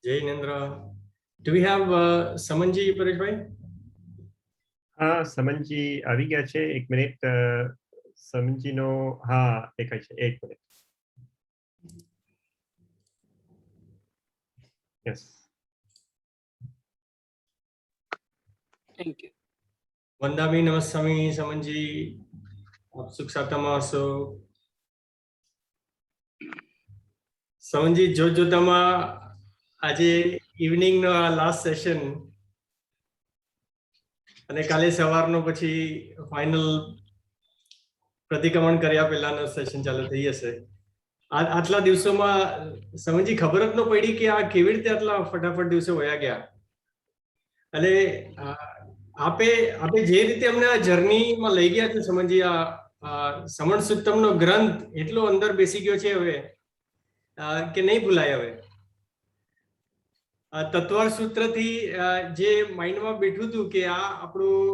जय नेन्द्र। Do we have Samanji, Pareshbhai? हाँ, समनजी આવી ગયા છે. એક મિનિટ, સમનજીનો હા દેખાય છે. એક મિનિટ. Yes, thank you. वंदामी नमस्सामी समनजी, आप सुख सातामा हशो? समनजी જોતમાં આજે ઇવનિંગ નો આ લાસ્ટ સેશન અને કાલે સવારનો પછી ફાઇનલ પ્રતિક્રમણ કર્યા પહેલાનો સેશન ચાલુ થઈ જશે. આટલા દિવસોમાં સમનજી ખબર જ ન પડી કે આ કેવી રીતે આટલા ફટાફટ દિવસો વયા ગયા. અને આપે જે રીતે અમને આ જર્નીમાં લઈ ગયા છે સમનજી, આ સમણ સુત્તમનો ગ્રંથ એટલો અંદર બેસી ગયો છે હવે કે નહીં ભૂલાય હવે. તત્વાર સૂત્રથી જે માઇન્ડમાં બેઠું હતું કે આ આપણું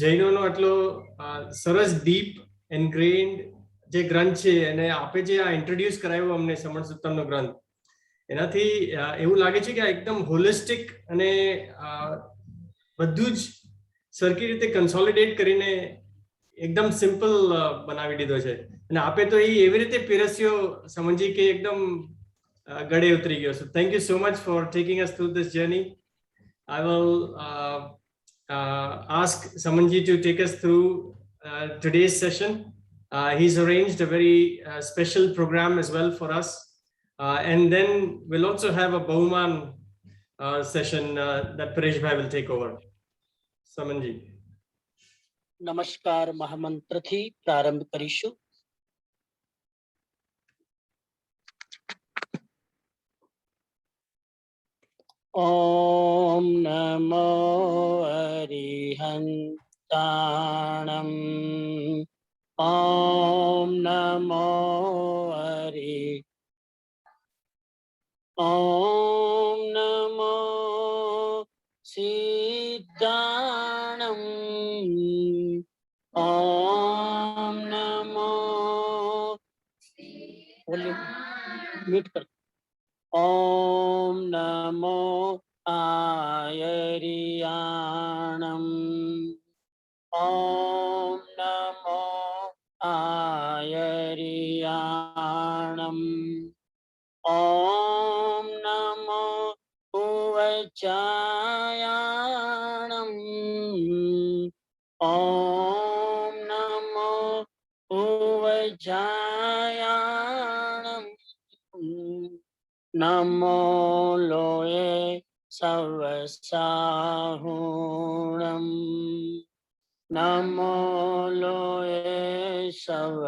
જૈનોનો આટલો સરસ ડીપ એન્ગ્રેન્ડ જે ગ્રંથ છે અને આપે જે આ ઇન્ટ્રોડ્યુસ કરાવ્યો અમને સમણ સુત્તમનો ગ્રંથ, એનાથી એવું લાગે છે કે આ એકદમ હોલિસ્ટિક અને બધું જ સરખી રીતે કન્સોલિડેટ કરીને એકદમ સિમ્પલ બનાવી દીધો છે. અને આપે તો એ એવી રીતે પીરસ્યો સમજી કે એકદમ ગળે ઉતરી ગયો. So thank you so much for taking us through this journey. I will ask Samanji to take us through today's session. He's arranged a very special program as well for us. And then we'll also have a Bauman session that Paresh Bhai will take over. Samanji. નમસ્કાર મહામંત્રથી પ્રારંભ કરીશું. ઓમ નમો અરિહંતાણમ. ઓમ નમો ઓમ નમો સિદ્ધાણમ. ओम नमो mute कर. ओम नमो आयरियाणम. ओम नमो आयरियाणम. ओम नमो उवचायाणम. ओम नमो उवचायाणम. नमो लोये सवसाहुणम. नमो लोये सव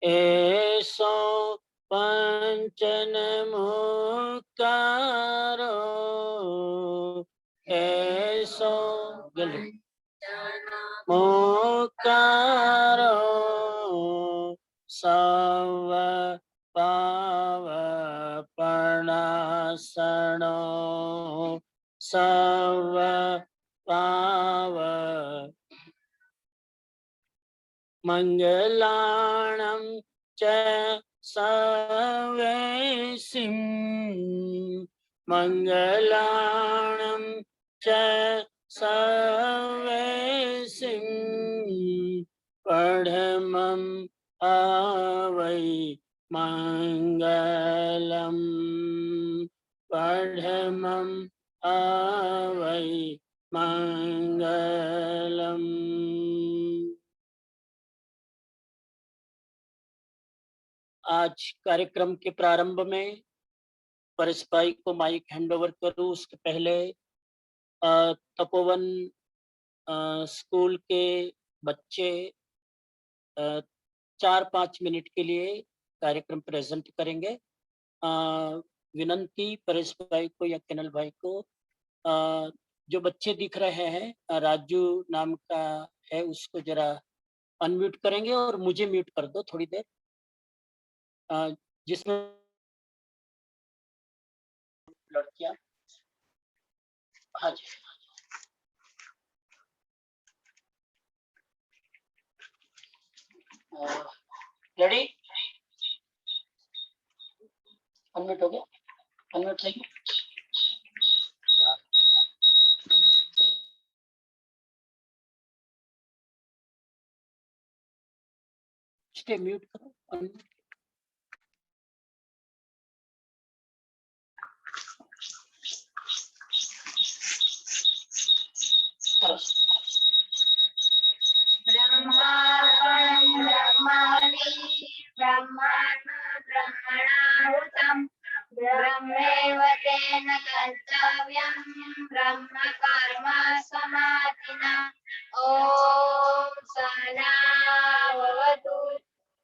एसो पंचन मुकारो. एसो मोकारो सव पाव पर्णासनो. सव पाव मंगलाणं च सवेसिं. मंगलाणं च सवेसिं. पढ़मं आवै मंगलम. पढ़मं आवै मंगलम. आज कार्यक्रम के प्रारंभ में परेश भाई को माइक हैंडओवर करूं, उसके पहले तपोवन स्कूल के बच्चे 4-5 मिनट के लिए कार्यक्रम प्रेजेंट करेंगे. विनंती परेश भाई को या किनल भाई को, जो बच्चे दिख रहे हैं राजू नाम का है, उसको जरा अनम्यूट करेंगे और मुझे म्यूट कर दो थोड़ी देर. जिसमें लड़कियां. हाँ जी, रेडी. अनम्यूट हो गया, अनम्यूट થઈ ગયું. स्टे म्यूट करो. unmute. ब्रह्मार्पणं ब्रह्मणि ब्रह्माणं ब्रह्मणाहुतं ब्रह्मैव तेन कर्तव्यं ब्रह्म कर्म समाधिना. ॐ सहनाववतु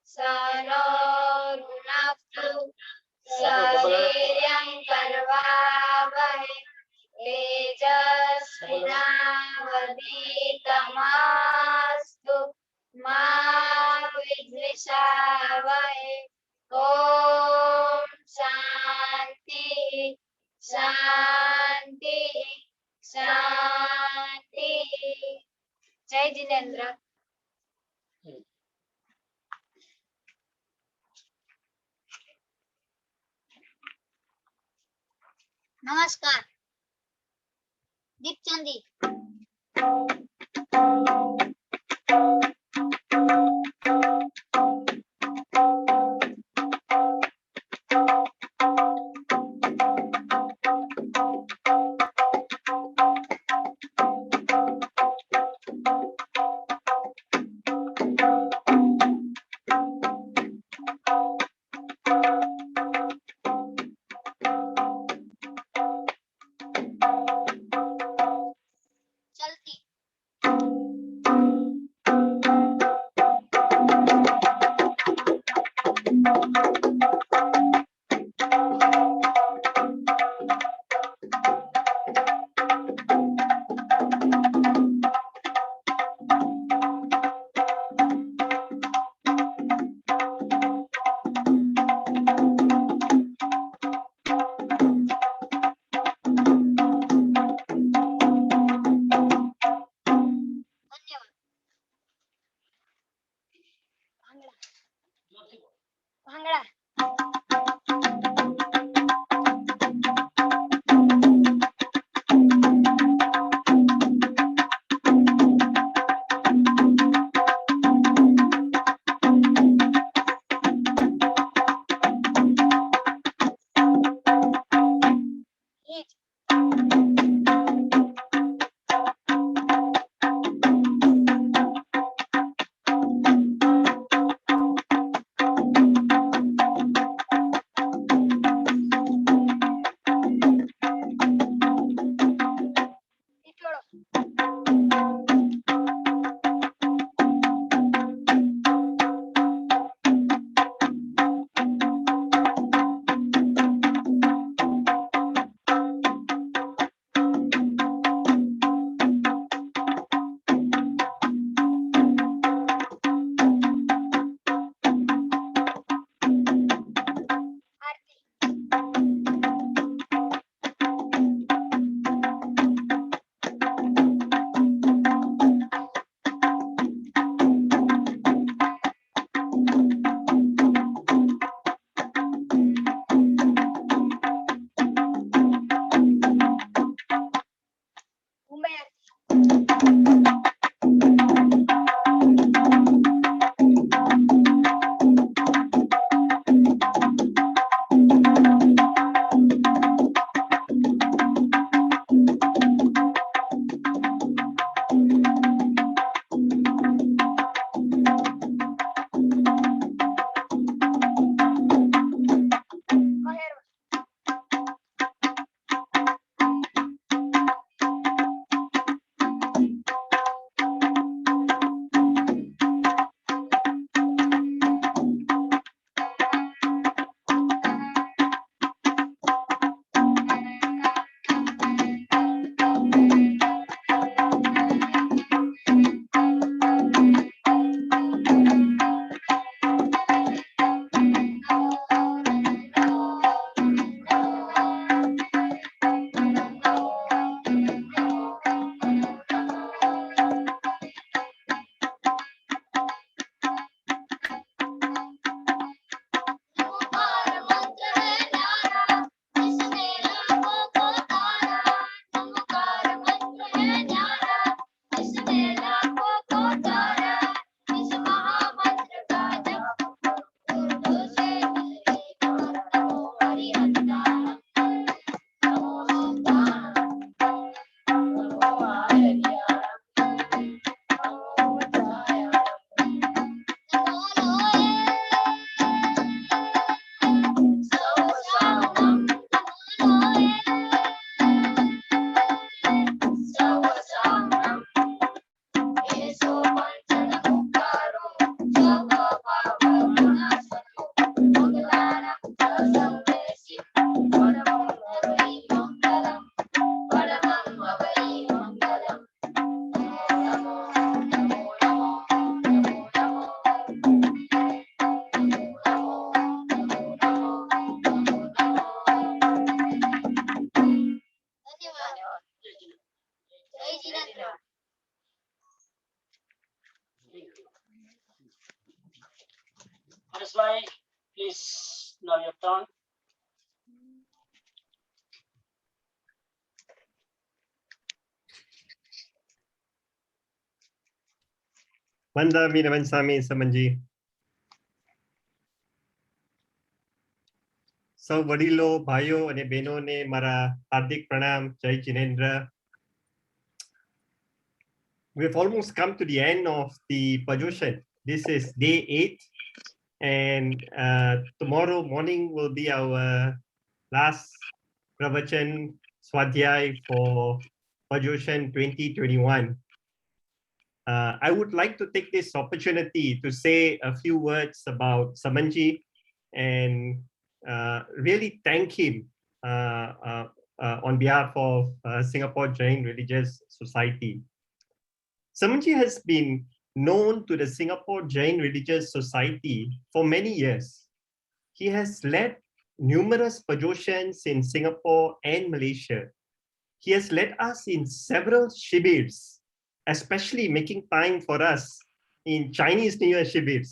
सहनो भुनक्तु सवीर्यं कर्वावहै तेजस्विनावधीतमस्तु मा विद्विषावहै. ॐ शान्ति शान्ति शान्ति. जय जिनेन्द्र. नमस्कार. दीपचंदी. चलती. જય Jinendra. Harshbhai, please, now your turn. વંદામી નમન સમનજી. સૌ વડીલો, ભાઈઓ અને બહેનોને મારા હાર્દિક પ્રણામ. જય Jinendra. We've almost come to the end of the Pajoshan. This is day 8, and tomorrow morning will be our last Pravachan Swadhyay for Pajoshan 2021. I would like to take this opportunity to say a few words about Samanji and really thank him on behalf of Singapore Jain Religious Society. Samanji has been known to the Singapore Jain Religious Society for many years. He has led numerous Pajoshans in Singapore and Malaysia. He has led us in several shibirs, especially making time for us in Chinese New Year shibirs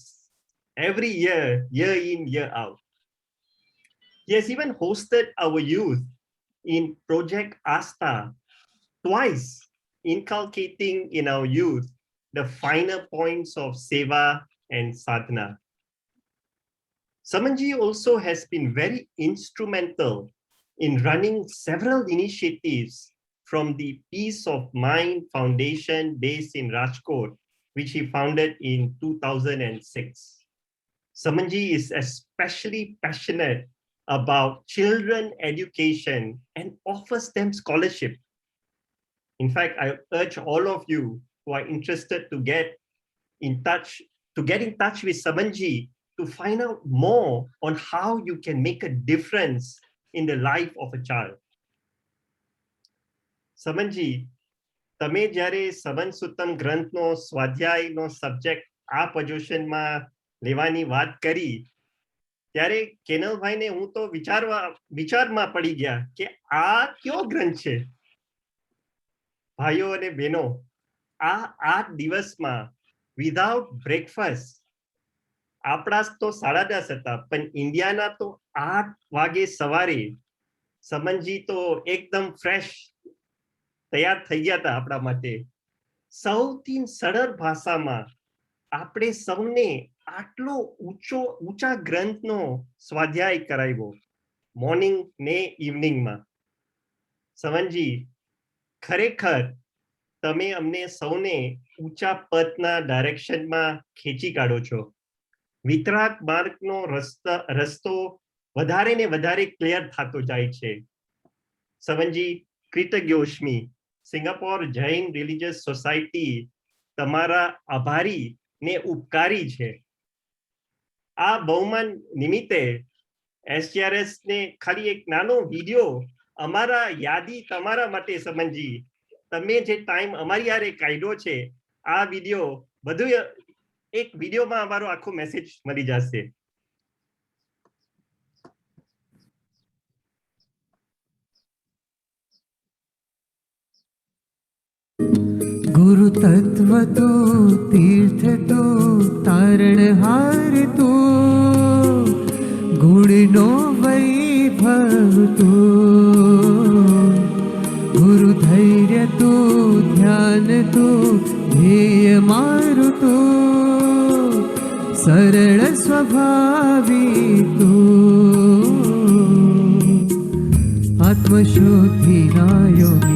every year, year in, year out. He has even hosted our youth in Project Asta twice, inculcating in our youth the finer points of seva and sadhana. Samanji also has been very instrumental in running several initiatives from the Peace of Mind Foundation based in Rajkot, which he founded in 2006. Samanji is especially passionate about children education and offers them scholarship. In fact, I urge all of you who are interested to get in touch with Samanji to find out more on how you can make a difference in the life of a child. Samanji, તમે જ્યારે સબન સુતમ ગ્રંથનો સ્વાધ્યાયનો subject આ પજોશનમાં લેવાની વાત કરી ત્યારે કેનલભાઈને હું તો વિચારમાં પડી ગયા કે આ કયો ગ્રંથ છે. ભાઈઓ અને બહેનો, આ 8 દિવસમાં વિધાઉટ બ્રેકફાસ્ટ, આપણા તો 10:30 હતા, પણ ઇન્ડિયાના તો 8 વાગે સવારે સમનજી તો એકદમ ફ્રેશ તૈયાર થઈ ગયા હતા આપણા માટે. સૌથી સરળ ભાષામાં આપણે સૌને આટલો ઊંચા ગ્રંથનો સ્વાધ્યાય કરાવ્યો મોર્નિંગ ને ઇવનિંગમાં. સમનજી, ખરેખર તમે અમને સૌને ઊંચા પથના ડાયરેક્શનમાં ખેંચી કાઢો છો. વિતરાગ માર્ગનો રસ્તો વધારે ને વધારે ક્લિયર થતો જાય છે. સમનજી, કૃતજ્ઞોસ્મી. સિંગાપોર જૈન રિલિજિયસ સોસાયટી તમારા આભારી ને ઉપકારી છે. આ બહુમાન નિમિત્તે SGRS ને ખાલી એક નાનો વિડિયો અમારા યાદી તમારા માટે સમનજી, તમે જે ટાઈમ અમારી યારે કાઢ્યો છે, આ વિડિયો બધું એક વિડિયોમાં અમારો આખો મેસેજ મળી જશે. गुरु तत्व तो तीर्थ तो तारणहार तो गुण नो वैभव तो गुरु धैर्य तो ध्यान तो ध्येय मारु तो सरल स्वभावी तो आत्मशोधि ना योगी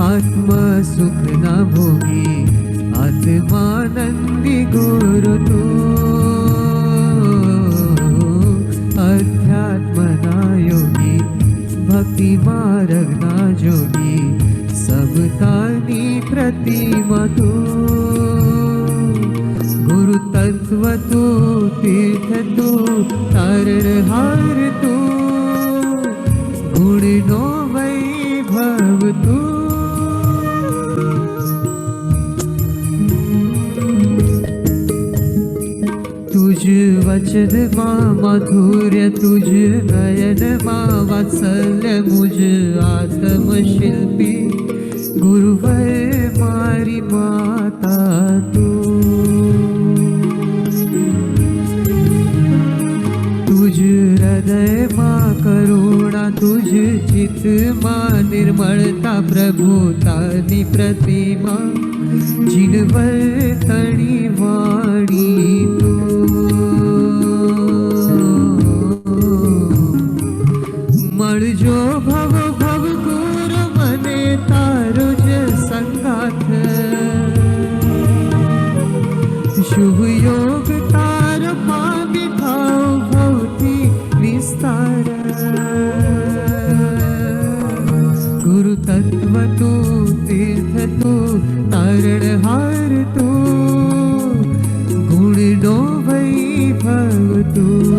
आत्म सुख न भोगी आत्मानंदी गुरु तो अध्यात्म ना योगी भक्ति मार्ग ना जोगी सबतानी प्रतिमा तो गुरु तत्व तो तीर्थ तो तारणहार तो गुण नो वैभव तो तुझ वचन मां माधुर्य तुझ नयन मां वात्सल्य मुझ आत्म शिल्पी गुरु માં નિર્મળતા પ્રભુતાની પ્રતિમા જીનવર્તણી વાણી મળજો ભવ ભવ ગુર મને તારો જ સંગાથ શુભ યોગ તાર પામી થાવ ભવથી વિસ્તાર ગુરુ તત્વ તું તીર્થ તું તારણહાર તું ગુણનો વૈભવ તું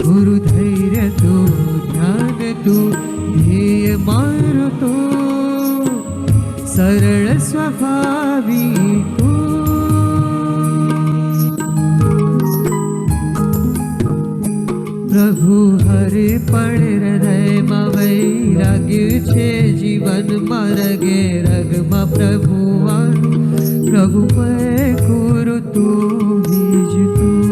ગુરુ ધૈર્ય તું ધ્યાન તું ધ્યેય મારું તું સરળ સ્વભાવી તું પ્રભુ હરે પણ હૃદયમાં વૈરાગ્ય છે જીવનમાં રગે રગમાં પ્રભુવાન પ્રભુ પર ગુરુ તું જ તું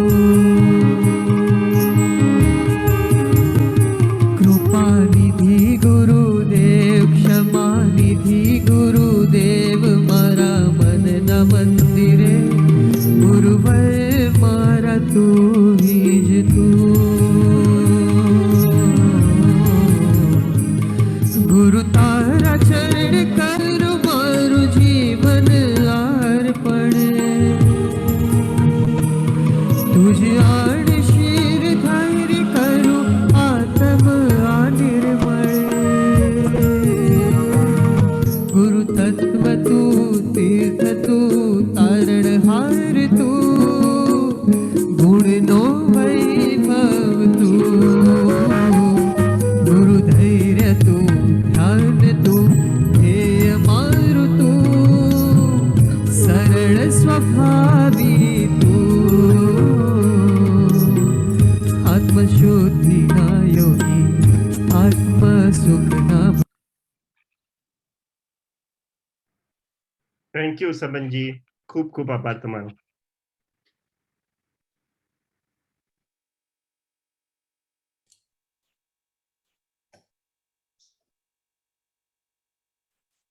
કૃપા નિધિ ગુરુદેવ ક્ષમા નિધિ ગુરુદેવ મારા મનના મંદિરે ગુરુવર મારા તું જ તું ગુરુ તારા ચરણ કરું મારું જીવન અર્પણ તુજ આડ શિર ધારી કરું આત્મ નિર્મળ ગુરુ તત્વ તું તીર્થ તું તારણહાર તું ગુણનો વૈભવ તું ગુરુ ધૈર્ય તું ધ્યાન તું ધ્યેય મારું તું સરળ સ્વભાવી તું આત્મશુદ્ધિના યોગી આત્મ સુખના થેન્ક યુ સમનજી, ખૂબ ખૂબ આભાર તમારો.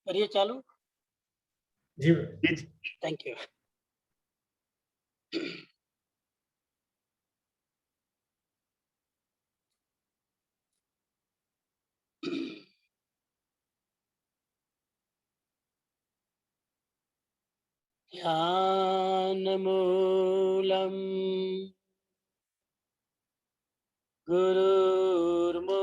करिए चालू. જી थैंक यू. ध्यानमूलम् गुरुर्मूर्ति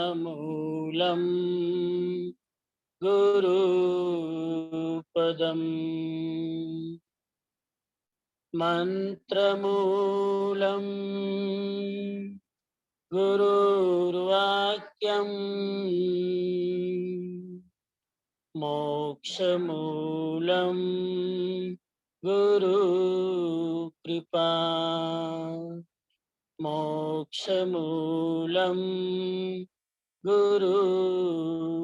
पूजामूलम् गुरुपदम् मन्त्रमूलम् गुरुर्वाक्यम् मोक्षमूलम् गुरुकृपा मोक्षमूलम् गुरुकृपा.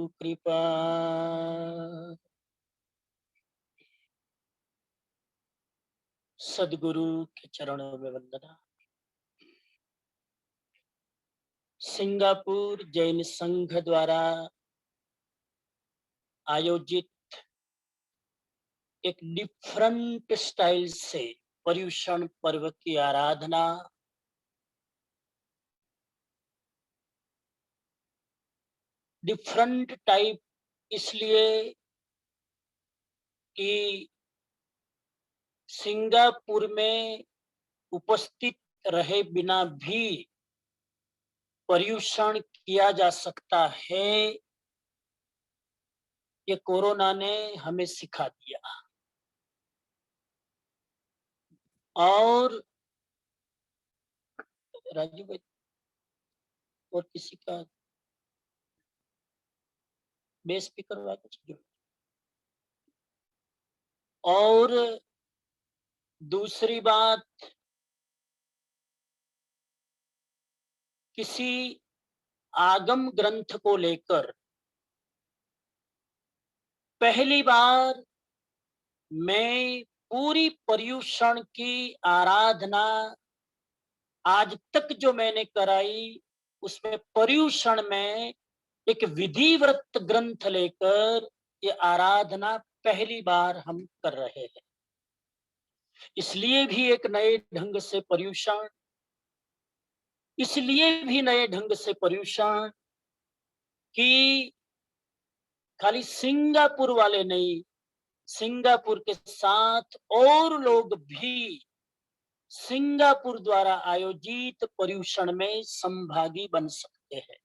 सद्गुरु के चरणों में वंदना. सिंगापुर जैन संघ द्वारा आयोजित एक डिफरेंट स्टाइल से पर्युषण पर्व की आराधना डिफरेंट टाइप इसलिए कि सिंगापुर में उपस्थित रहे बिना भी पर्युषण किया जा सकता है, ये कोरोना ने हमें सिखा दिया. और राजू भाई और किसी का बेस स्पीकर वाला जो. और दूसरी बात, किसी आगम ग्रंथ को लेकर पहली बार मैं पूरी पर्युषण की आराधना आज तक जो मैंने कराई, उसमें पर्युषण में एक विधिव्रत ग्रंथ लेकर ये आराधना पहली बार हम कर रहे हैं। इसलिए भी एक नए ढंग से पर्युषण, इसलिए भी नए ढंग से पर्युषण कि खाली सिंगापुर वाले नहीं, सिंगापुर के साथ और लोग भी सिंगापुर द्वारा आयोजित पर्युषण में संभागी बन सकते हैं।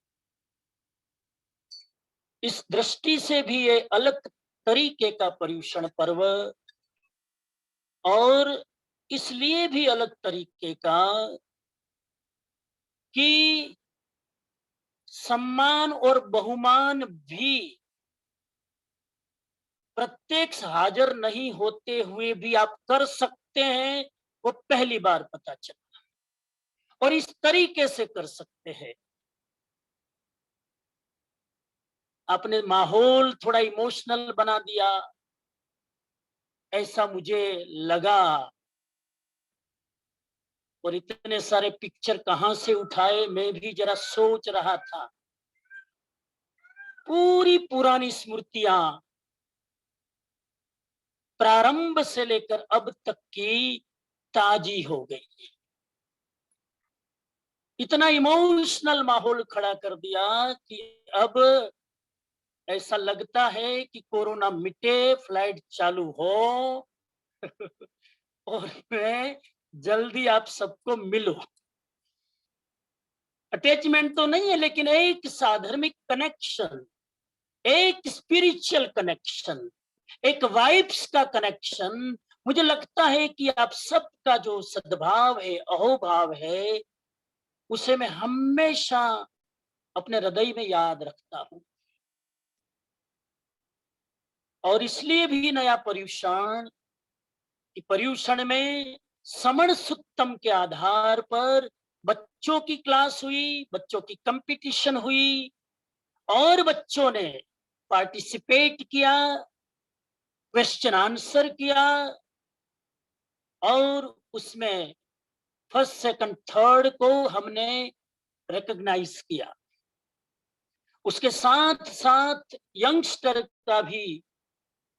इस दृष्टि से भी ये अलग तरीके का पर्युषण पर्व, और इसलिए भी अलग तरीके का कि सम्मान और बहुमान भी प्रत्यक्ष हाजिर नहीं होते हुए भी आप कर सकते हैं, वो पहली बार पता चला, और इस तरीके से कर सकते हैं। आपने माहौल थोड़ा इमोशनल बना दिया, ऐसा मुझे लगा, और इतने सारे पिक्चर कहां से उठाए मैं भी जरा सोच रहा था। पूरी पुरानी स्मृतियां प्रारंभ से लेकर अब तक की ताजी हो गई। इतना इमोशनल माहौल खड़ा कर दिया कि अब ऐसा लगता है कि कोरोना मिटे, फ्लाइट चालू हो और मैं जल्दी आप सबको मिलूं। अटैचमेंट तो नहीं है, लेकिन एक साधर्मिक कनेक्शन, एक स्पिरिचुअल कनेक्शन, एक वाइब्स का कनेक्शन। मुझे लगता है कि आप सबका जो सद्भाव है, अहोभाव है, उसे मैं हमेशा अपने हृदय में याद रखता हूं। और इसलिए भी नया पर्युषण, कि पर्युषण में समण सुत्तम के आधार पर बच्चों की क्लास हुई, बच्चों की कंपटीशन हुई, और बच्चों ने पार्टिसिपेट किया, क्वेश्चन आंसर किया, और उसमें फर्स्ट सेकंड थर्ड को हमने रिकॉग्नाइज किया। उसके साथ साथ यंगस्टर का भी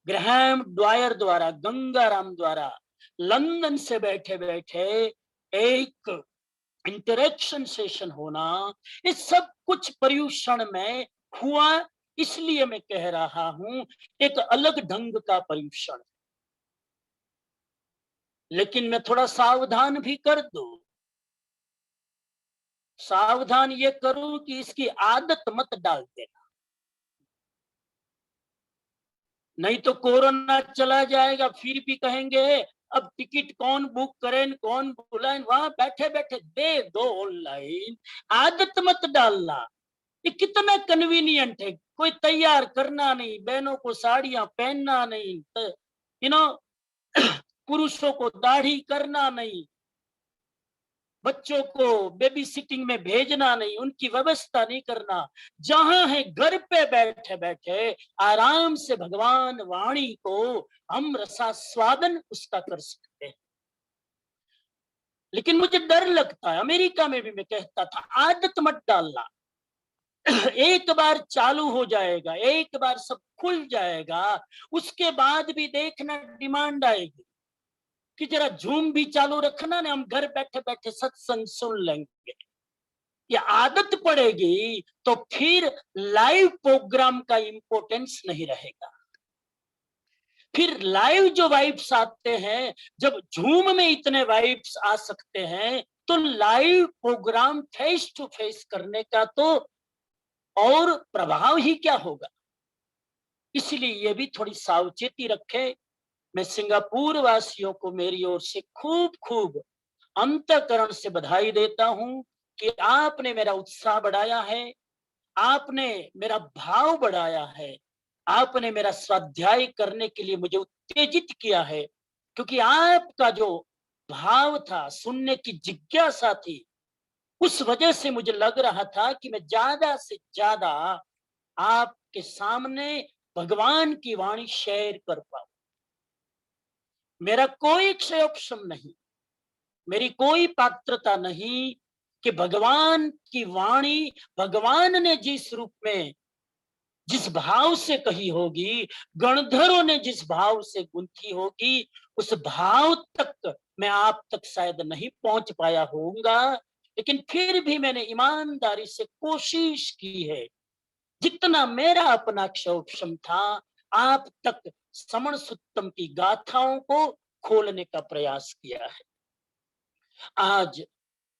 ग्रैहम ड्वायर द्वारा, गंगाराम द्वारा लंदन से बैठे बैठे एक इंटरेक्शन सेशन होना, ये सब कुछ पर्युषण में हुआ। इसलिए मैं कह रहा हूं एक अलग ढंग का पर्युषण। लेकिन मैं थोड़ा सावधान भी कर दूं, सावधान ये करूं कि इसकी आदत मत डाल देना, नहीं तो कोरोना चला जाएगा, फिर भी कहेंगे अब टिकट कौन बुक करें, कौन बुलाएं, वहां बैठे बैठे दे दो ऑनलाइन। आदत मत डालना, ये कितना कन्वीनियंट है। कोई तैयार करना नहीं, बहनों को साड़ियां पहनना नहीं, यू नो पुरुषों को दाढ़ी करना नहीं, बच्चों को बेबी सिटिंग में भेजना नहीं, उनकी व्यवस्था नहीं करना। जहां है घर पे बैठे बैठे आराम से भगवान वाणी को हम रसास्वादन उसका कर सकते हैं। लेकिन मुझे डर लगता है, अमेरिका में भी मैं कहता था आदत मत डालना। एक बार चालू हो जाएगा, एक बार सब खुल जाएगा, उसके बाद भी देखना डिमांड आएगी कि जरा जूम भी चालू रखना ना, हम घर बैठे बैठे सत्संग सुन लेंगे। ये आदत पड़ेगी तो फिर लाइव प्रोग्राम का इंपॉर्टेंस नहीं रहेगा। फिर लाइव जो वाइब्स आते हैं, जब जूम में इतने वाइब्स आ सकते हैं, तो live programme face to face करने का तो और प्रभाव ही क्या होगा। इसलिए ये भी थोड़ी सावचेती रखे। मैं सिंगापुर वासियों को मेरी ओर से खूब खूब अंतःकरण से बधाई देता हूं कि आपने मेरा उत्साह बढ़ाया है, आपने मेरा भाव बढ़ाया है, आपने मेरा स्वाध्याय करने के लिए मुझे उत्तेजित किया है। क्योंकि आपका जो भाव था, सुनने की जिज्ञासा थी, उस वजह से मुझे लग रहा था कि मैं ज्यादा से ज्यादा आपके सामने भगवान की वाणी शेयर कर पाऊं। मेरा कोई क्षयोक्षम नहीं, मेरी कोई पात्रता नहीं कि भगवान की वाणी भगवान ने जिस रूप में जिस भाव से कही होगी, गणधरों ने जिस भाव से गुंथी होगी, उस भाव तक मैं आप तक शायद नहीं पहुंच पाया होऊंगा, लेकिन फिर भी मैंने ईमानदारी से कोशिश की है। जितना मेरा अपना क्षोभम था, आप तक समण सुत्तम की गाथाओं को खोलने का प्रयास किया है। आज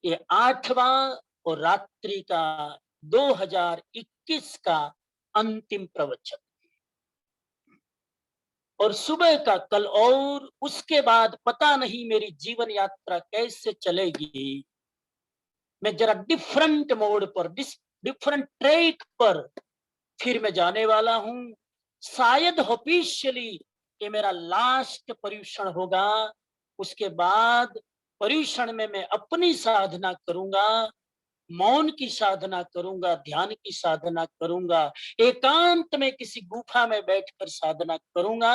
ये 8वां और रात्रि का 2021 का अंतिम प्रवचन, और सुबह का कल, और उसके बाद पता नहीं मेरी जीवन यात्रा कैसे चलेगी। मैं जरा डिफरेंट मोड पर, डिफरेंट ट्रैक पर फिर मैं जाने वाला हूं। शायद ऑफिशियली ये मेरा लास्ट पर्यूषण होगा। उसके बाद पर्यूषण में मैं अपनी साधना करूंगा, मौन की साधना करूंगा, ध्यान की साधना करूंगा, एकांत में किसी गुफा में बैठकर साधना करूंगा।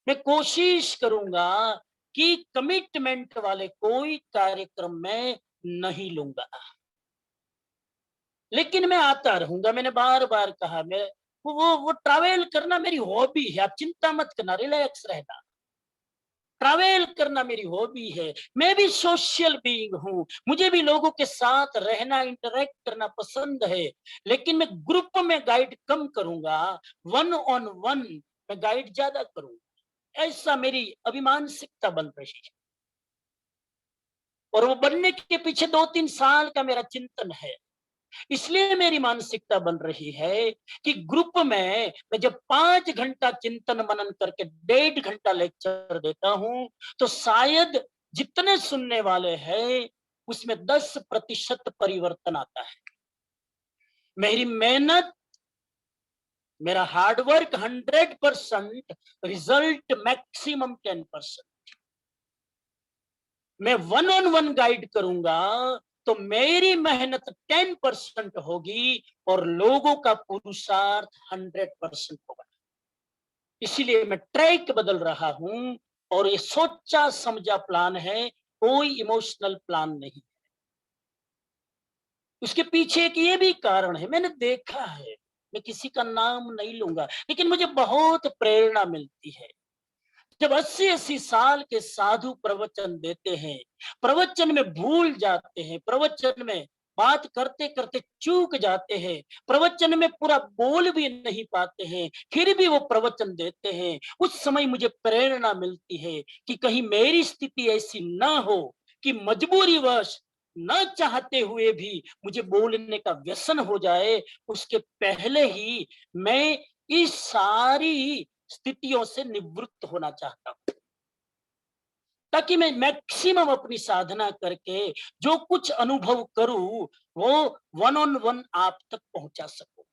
मैं कोशिश करूंगा कि कमिटमेंट वाले कोई कार्यक्रम में नहीं लूंगा, लेकिन मैं आता रहूंगा। मैंने बार बार कहा, मैं वो ट्रैवल करना मेरी हॉबी है। आप चिंता मत करना, रिलैक्स रहना। ट्रैवल करना मेरी हॉबी है। मैं भी सोशल बीइंग हूँ, मुझे भी लोगों के साथ रहना, इंटरेक्ट करना पसंद है, लेकिन मैं ग्रुप में गाइड कम करूंगा, वन ऑन वन मैं गाइड ज्यादा करूंगा। ऐसा मेरी अभी मानसिकता बन रही है, और वो बनने के पीछे 2-3 साल का मेरा चिंतन है। इसलिए मेरी मानसिकता बन रही है कि ग्रुप में मैं जब 5 घंटा चिंतन मनन करके 1.5 घंटा लेक्चर देता हूं, तो शायद जितने सुनने वाले हैं उसमें 10% परिवर्तन आता है। मेरी मेहनत, मेरा हार्डवर्क 100%, रिजल्ट मैक्सिमम 10%। मैं वन ऑन वन गाइड करूंगा तो मेरी मेहनत 10% होगी और लोगों का पुरुषार्थ 100% होगा। इसीलिए मैं ट्रैक बदल रहा हूं, और ये सोचा समझा प्लान है, कोई इमोशनल प्लान नहीं। उसके पीछे एक ये भी कारण है, मैंने देखा है, मैं किसी का नाम नहीं लूंगा, लेकिन मुझे बहुत प्रेरणा मिलती है जब 80-80 साल के साधु प्रवचन देते हैं, प्रवचन में भूल जाते हैं, प्रवचन में बात करते करते चूक जाते हैं, प्रवचन में पूरा बोल भी नहीं पाते हैं, फिर भी वो प्रवचन देते हैं। उस समय मुझे प्रेरणा मिलती है कि कहीं मेरी स्थिति ऐसी ना हो कि मजबूरीवश न चाहते हुए भी मुझे बोलने का व्यसन हो जाए। उसके पहले ही मैं इस सारी स्थितियों से निवृत्त होना चाहता हूं, ताकि मैं मैक्सिमम अपनी साधना करके जो कुछ अनुभव करूं वो वन ऑन वन आप तक पहुंचा सकूं।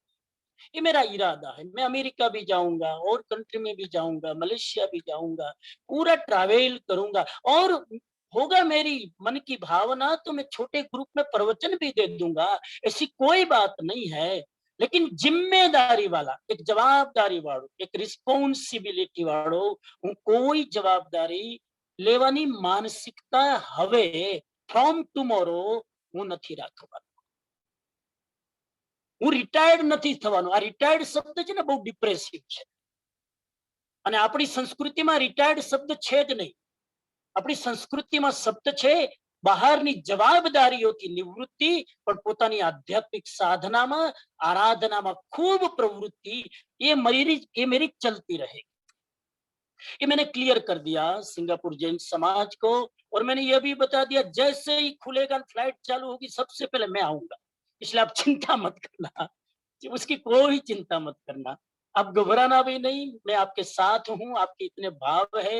ये मेरा इरादा है। मैं अमेरिका भी जाऊंगा, और कंट्री में भी जाऊंगा, मलेशिया भी जाऊंगा, पूरा ट्रैवल करूंगा, और होगा मेरी मन की भावना तो मैं छोटे ग्रुप में प्रवचन भी दे दूंगा, ऐसी कोई बात नहीं है। लेकिन जिम्मेदारी वाला, एक जवाबदारी वालों, एक रिस्पॉन्सिबिलिटी वालों, હું કોઈ જવાબદારી લેવાની માનસિકતા હવે ફ્રોમ ટુમોરો હું નથી રાખવાનો। હું રિટાયર્ડ નથી થવાનો। આ રિટાયર્ડ શબ્દ છે ને, બહુ ડિપ્રેસિવ છે, અને આપણી સંસ્કૃતિમાં રિટાયર્ડ શબ્દ છે જ નહીં। આપણી સંસ્કૃતિમાં શબ્દ છે બહારની જવાબદારીઓથી નિવૃત્તિ, પણ પોતાની આધ્યાત્મિક સાધનામાં, આરાધનામાં ખૂબ પ્રવૃત્તિ, ये मेरी चलती रहेगी। ये मैंने क्लियर कर दिया सिंगापुर जैन समाज को, और मैंने ये भी बता दिया जैसे ही खुलेगा, फ्लाइट चालू होगी, सबसे पहले मैं आऊंगा। इसलिए आप चिंता मत करना, उसकी कोई चिंता मत करना। आप घबराना भी नहीं, मैं आपके साथ हूं। आपके इतने भाव है,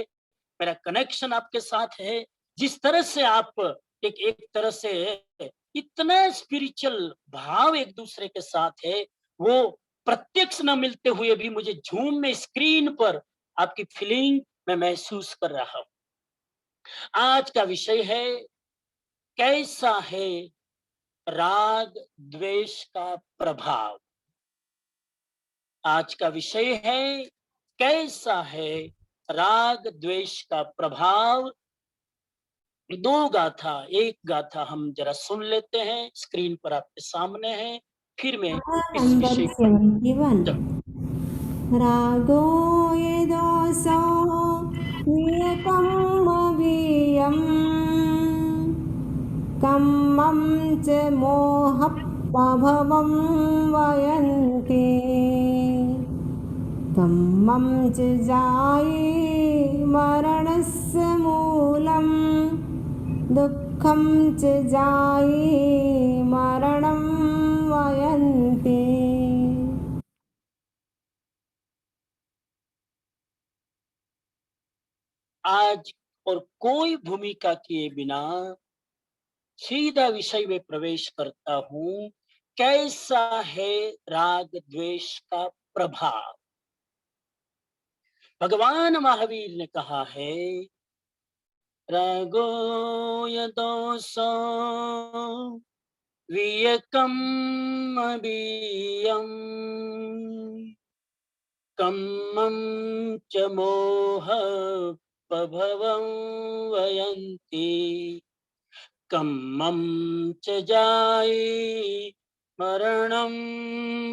मेरा कनेक्शन आपके साथ है। जिस तरह से आप एक तरह से इतना स्पिरिचुअल भाव एक दूसरे के साथ है, वो प्रत्यक्ष न मिलते हुए भी मुझे झूम में, स्क्रीन पर आपकी फीलिंग मैं महसूस कर रहा हूं। आज का विषय है, कैसा है राग द्वेष का प्रभाव। आज का विषय है, कैसा है राग द्वेष का प्रभाव। दो गाथा, एक गाथा हम जरा सुन लेते हैं, स्क्रीन पर आपके सामने है, फिर मैं इस नंबर विषय 71 जब रागो यदोसो नियतं मवीयं कम्मं च मोहप्रभवं वयन्ति कम्मं च जाये मरणस्य मूलं दुःखं च जाये मरणं वयन्ति। आज और कोई भूमिका किए बिना सीधा विषय में प्रवेश करता हूं। कैसा है राग द्वेष का प्रभाव? भगवान महावीर ने कहा है, रागो यदोसो वियकम् अवीयम् कम्मं च मोह प्रभवं वयन्ति कम्मं च जाये मरणं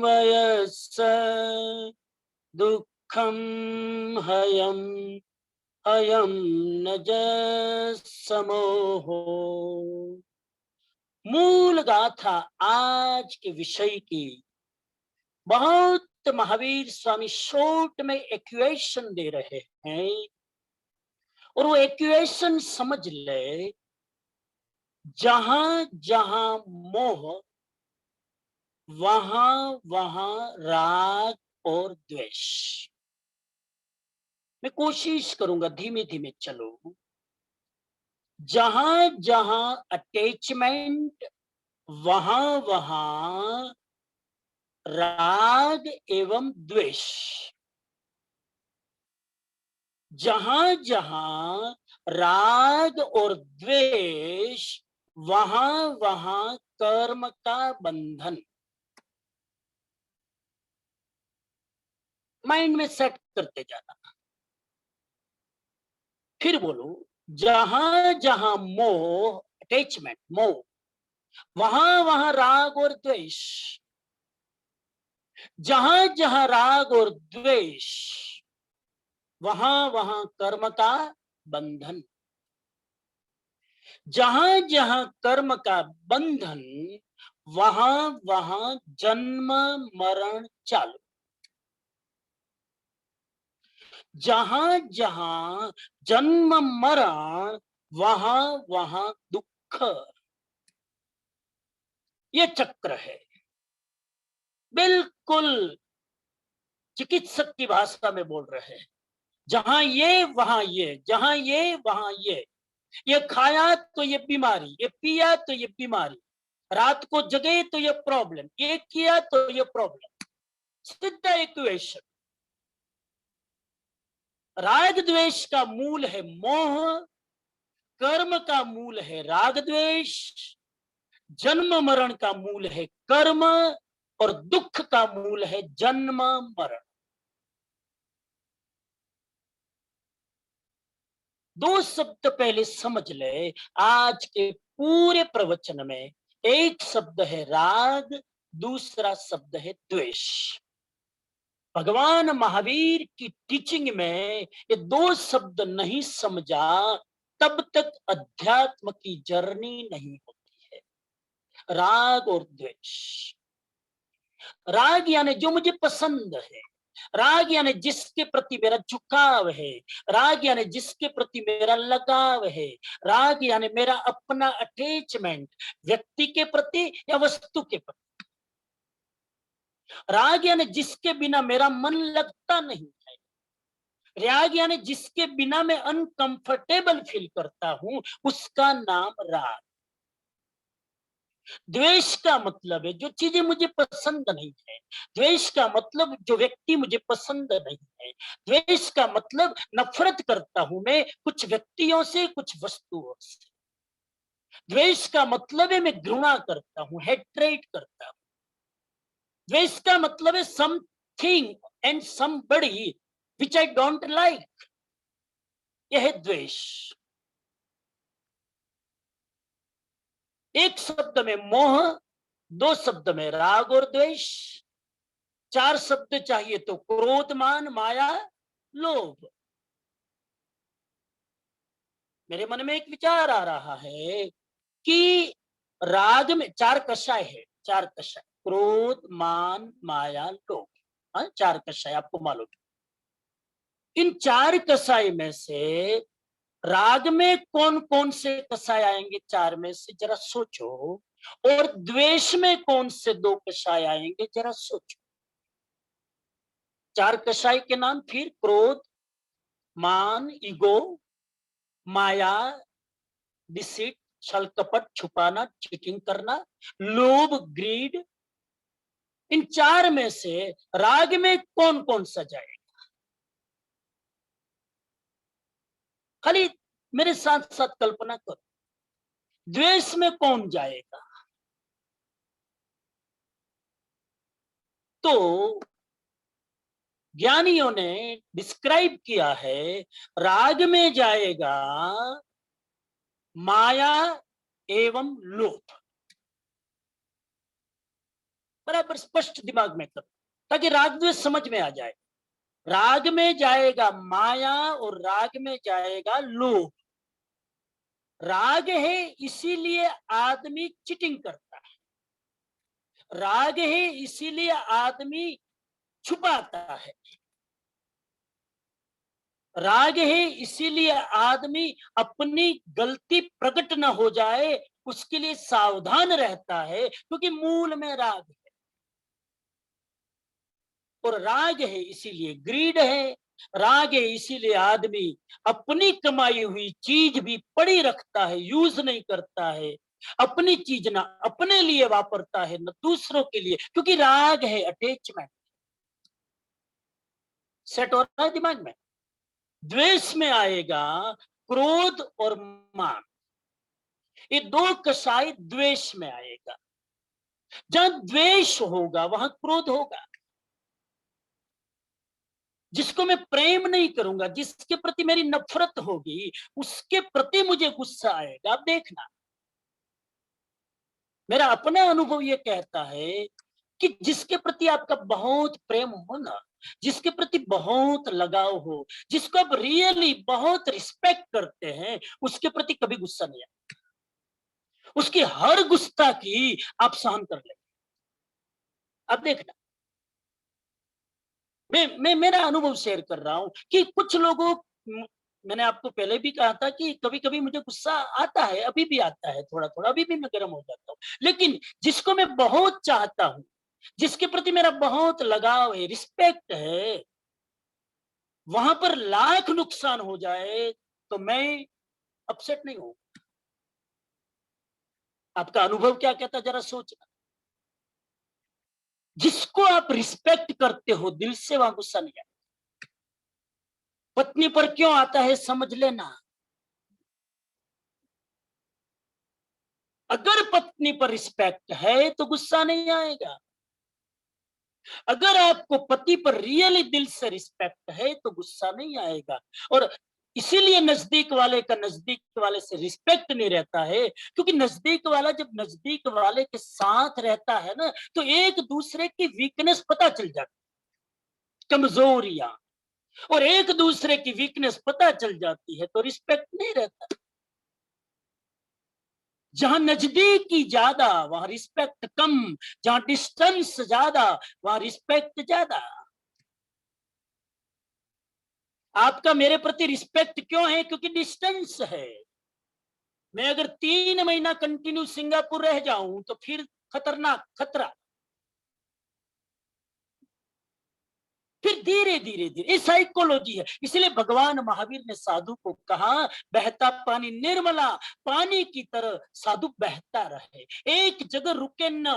वयस्स दुःखं हयम् अयं न समोहो। मूल गाथा आज के विषय की बहुत महावीर स्वामी शॉर्ट में इक्वेशन दे रहे हैं, और वो इक्वेशन समझ ले, जहां जहां मोह वहां वहां राग और द्वेष। मैं कोशिश करूंगा धीमे धीमे चलो। जहां जहां अटैचमेंट वहां वहां राग एवं द्वेष। जहां जहां राग और द्वेष वहां वहां कर्म का बंधन। माइंड में सेट करते जाना। फिर बोलो, जहां जहां मोह अटैचमेंट मोह वहां वहां राग और द्वेष। जहां जहां राग और द्वेष वहां वहां कर्म का बंधन। जहां जहां कर्म का बंधन वहां वहां जन्म मरण चालू। जहां जहां जन्म मरण वहां वहां दुख। ये चक्र है। बिल्कुल चिकित्सक की भाषा में बोल रहे हैं। जहां ये वहां ये, जहां ये वहां ये खाया तो ये बीमारी, ये पिया तो ये बीमारी, रात को जगे तो ये प्रॉब्लम, ये किया तो ये प्रॉब्लम। सीधा इक्वेशन। राग द्वेष का मूल है मोह, कर्म का मूल है राग द्वेष, जन्म मरण का मूल है कर्म, और दुख का मूल है जन्म मरण। दो शब्द पहले समझ ले। आज के पूरे प्रवचन में एक शब्द है राग, दूसरा शब्द है द्वेष। भगवान महावीर की टीचिंग में ये दो शब्द नहीं समझा तब तक अध्यात्म की जर्नी नहीं होती है। राग और द्वेष। राग यानी जो मुझे पसंद है, राग यानी जिसके प्रति मेरा झुकाव है, राग यानी जिसके प्रति मेरा लगाव है, राग यानी मेरा अपना अटैचमेंट व्यक्ति के प्रति या वस्तु के प्रति। राग यानी जिसके बिना मेरा मन लगता नहीं है। राग यानी जिसके बिना मैं अनकंफर्टेबल फील करता हूं, उसका नाम राग। द्वेष का मतलब है जो चीजें मुझे पसंद नहीं है। द्वेष का मतलब जो व्यक्ति मुझे पसंद नहीं है। द्वेष का मतलब नफरत करता हूं मैं कुछ व्यक्तियों से, कुछ वस्तुओं से। द्वेष का मतलब है मैं घृणा करता हूं, हेट्रेट करता हूं। द्वेष का मतलब है something and somebody which I don't like. यह है द्वेष। एक शब्द में मोह, दो शब्द में राग और द्वेष, चार शब्द चाहिए तो क्रोध, मान, माया, लोभ। मेरे मन में एक विचार आ रहा है कि राग में चार कषाय है, चार कषाय, क्रोध, मान, माया, लोभ। हाँ, चार कषाय आपको मालूम। इन चार कषाय में से राग में कौन कौन से कषाय आएंगे? चार में से जरा सोचो। और द्वेष में कौन से दो कषाय आएंगे? जरा सोचो। चार कषाय के नाम फिर क्रोध, मान, ईगो, माया, डिसीट, छल कपट, छुपाना, चीटिंग करना, लोभ, ग्रीड। इन चार में से राग में कौन कौन सा जाएगा? खाली मेरे साथ साथ कल्पना करो। द्वेष में कौन जाएगा? तो ज्ञानियों ने डिस्क्राइब किया है, राग में जाएगा माया एवं लोभ। बराबर स्पष्ट दिमाग में करो ताकि राग द्वेष समझ में आ जाए। राग में जाएगा माया और राग में जाएगा लोभ। राग है इसीलिए आदमी चीटिंग करता है, राग है इसीलिए आदमी छुपाता है, राग है इसीलिए आदमी अपनी गलती प्रकट न हो जाए उसके लिए सावधान रहता है, क्योंकि मूल में राग है। और राग है इसीलिए ग्रीड है, राग है इसीलिए आदमी अपनी कमाई हुई चीज भी पड़ी रखता है, यूज नहीं करता है, अपनी चीज ना अपने लिए वापरता है न दूसरों के लिए, क्योंकि राग है अटैचमेंट। सेट हो रहा है दिमाग में? द्वेष में आएगा क्रोध और मान, ये दो कषाय द्वेष में आएगा। जहां द्वेष होगा वहां क्रोध होगा। जिसको मैं प्रेम नहीं करूंगा, जिसके प्रति मेरी नफरत होगी, उसके प्रति मुझे गुस्सा आएगा। आप देखना, मेरा अपना अनुभव ये कहता है कि जिसके प्रति आपका बहुत प्रेम हो ना, जिसके प्रति बहुत लगाव हो, जिसको आप रियली बहुत रिस्पेक्ट करते हैं, उसके प्रति कभी गुस्सा नहीं आएगा। उसकी हर गुस्ताखी आप सहन कर लेंगे। आप देखना, मैं मेरा अनुभव शेयर कर रहा हूं कि कुछ लोगों, मैंने आपको पहले भी कहा था कि कभी कभी मुझे गुस्सा आता है, अभी भी आता है थोड़ा थोड़ा, अभी भी मैं गर्म हो जाता हूँ। लेकिन जिसको मैं बहुत चाहता हूं, जिसके प्रति मेरा बहुत लगाव है, रिस्पेक्ट है, वहां पर लाख नुकसान हो जाए तो मैं अपसेट नहीं हूं। आपका अनुभव क्या कहता, जरा सोचना। जिसको आप रिस्पेक्ट करते हो दिल से, वहां गुस्सा नहीं आता। पत्नी पर क्यों आता है समझ लेना। अगर पत्नी पर रिस्पेक्ट है तो गुस्सा नहीं आएगा। अगर आपको पति पर रियली दिल से रिस्पेक्ट है तो गुस्सा नहीं आएगा। और इसीलिए नजदीक वाले का नजदीक वाले से रिस्पेक्ट नहीं रहता है, क्योंकि नजदीक वाला जब नजदीक वाले के साथ रहता है ना, तो एक दूसरे की वीकनेस पता चल जाती, कमजोरियां, और एक दूसरे की वीकनेस पता चल जाती है तो रिस्पेक्ट नहीं रहता। जहां नजदीकी ज्यादा वहां रिस्पेक्ट कम, जहां डिस्टेंस ज्यादा वहां रिस्पेक्ट ज्यादा। आपका मेरे प्रति रिस्पेक्ट क्यों है? क्योंकि डिस्टेंस है। मैं अगर 3 महीना कंटिन्यू सिंगापुर रह जाऊं तो फिर खतरनाक, खतरा। फिर धीरे धीरे धीरे, ये साइकोलॉजी है। इसलिए भगवान महावीर ने साधु को कहा, बहता पानी निर्मला, पानी की तरह साधु बहता रहे, एक जगह रुके न।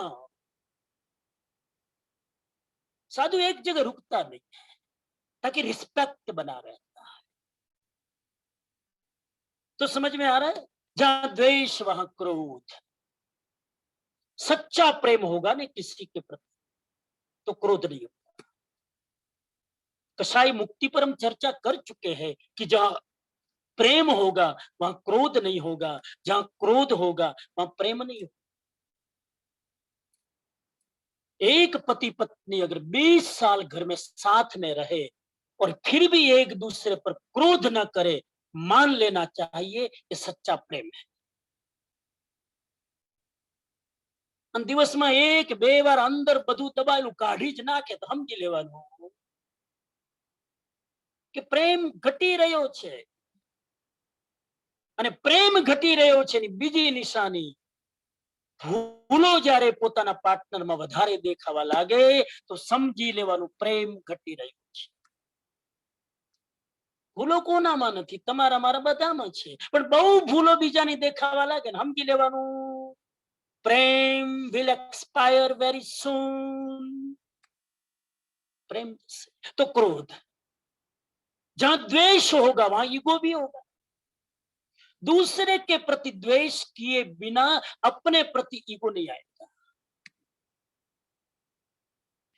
साधु एक जगह रुकता नहीं है ताकि रिस्पेक्ट बना रहता है। तो समझ में आ रहा है? जहां द्वेष वहां क्रोध। सच्चा प्रेम होगा ना किसी के प्रति तो क्रोध नहीं होगा। कसाई मुक्ति पर हम चर्चा कर चुके हैं कि जहां प्रेम होगा वहां क्रोध नहीं होगा, जहां क्रोध होगा वहां प्रेम नहीं होगा। एक पति पत्नी अगर 20 साल घर में साथ में रहे और फिर भी एक दूसरे पर क्रोध न करे, मान लेना चाहिए ये सच्चा प्रेम है। દિવસમાં એક બે વાર અંદર બધું દબાયેલું કાઢી જ નાખે તો સમજી લેવાનું કે પ્રેમ ઘટી રહ્યો છે, અને પ્રેમ ઘટી રહ્યો છે ની બીજી નિશાની ભૂલો જ્યારે પોતાના પાર્ટનરમાં વધારે દેખાવા લાગે તો સમજી લેવાનું પ્રેમ ઘટી રહ્યો છે। ભૂલો કોનામાં નથી, તમારા મારા બધામાં છે, પણ બહુ ભૂલો બીજાની દેખાવા લાગે ને સમજી લેવાનું प्रेम will expire very soon। प्रेम तो क्रोध, जहां द्वेष होगा वहां ईगो भी होगा। दूसरे के प्रति द्वेष किए बिना अपने प्रति ईगो नहीं आएगा।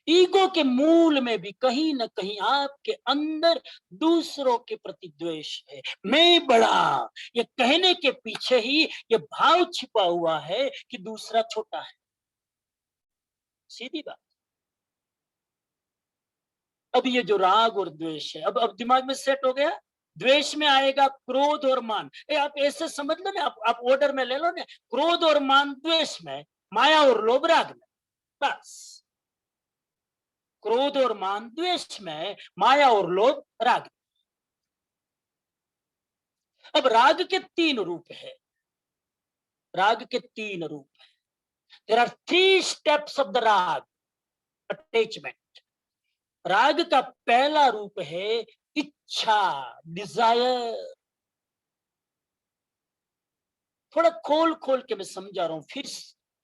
ईगो के मूल में भी कहीं न कहीं आपके अंदर दूसरों के प्रति द्वेष है। मैं बड़ा, ये कहने के पीछे ही ये भाव छिपा हुआ है कि दूसरा छोटा है। सीधी बात। अब ये जो राग और द्वेष है, अब दिमाग में सेट हो गया। द्वेष में आएगा क्रोध और मान। आप ऐसे समझ लो ना, आप ऑर्डर में ले लो ना, क्रोध और मान द्वेष में, माया और लोभ राग में, बस। क्रोध और मान द्वेष में, माया और लोभ राग। अब राग के 3 रूप है। राग के 3 रूप है। There are 3 steps of the राग अटैचमेंट। राग का पहला रूप है इच्छा, डिजायर। थोड़ा खोल खोल के मैं समझा रहा हूं,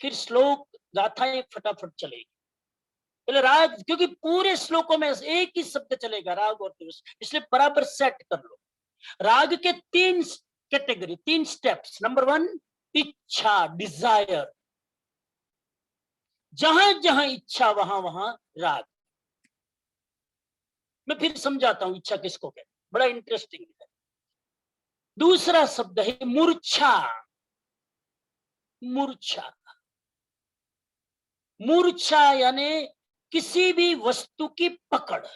फिर श्लोक गाथाएं फटाफट चलेगी। पहले राग, क्योंकि पूरे श्लोकों में एक ही शब्द चलेगा, राग और द्वेष, इसलिए बराबर सेट कर लो। राग के 3 कैटेगरी, 3 स्टेप्स। नंबर 1 इच्छा, डिजायर। जहां जहां इच्छा वहां वहां राग। मैं फिर समझाता हूं इच्छा किसको कहते हैं, बड़ा इंटरेस्टिंग है। दूसरा शब्द है मूर्छा। मूर्छा, मूर्छा यानी किसी भी वस्तु की पकड़।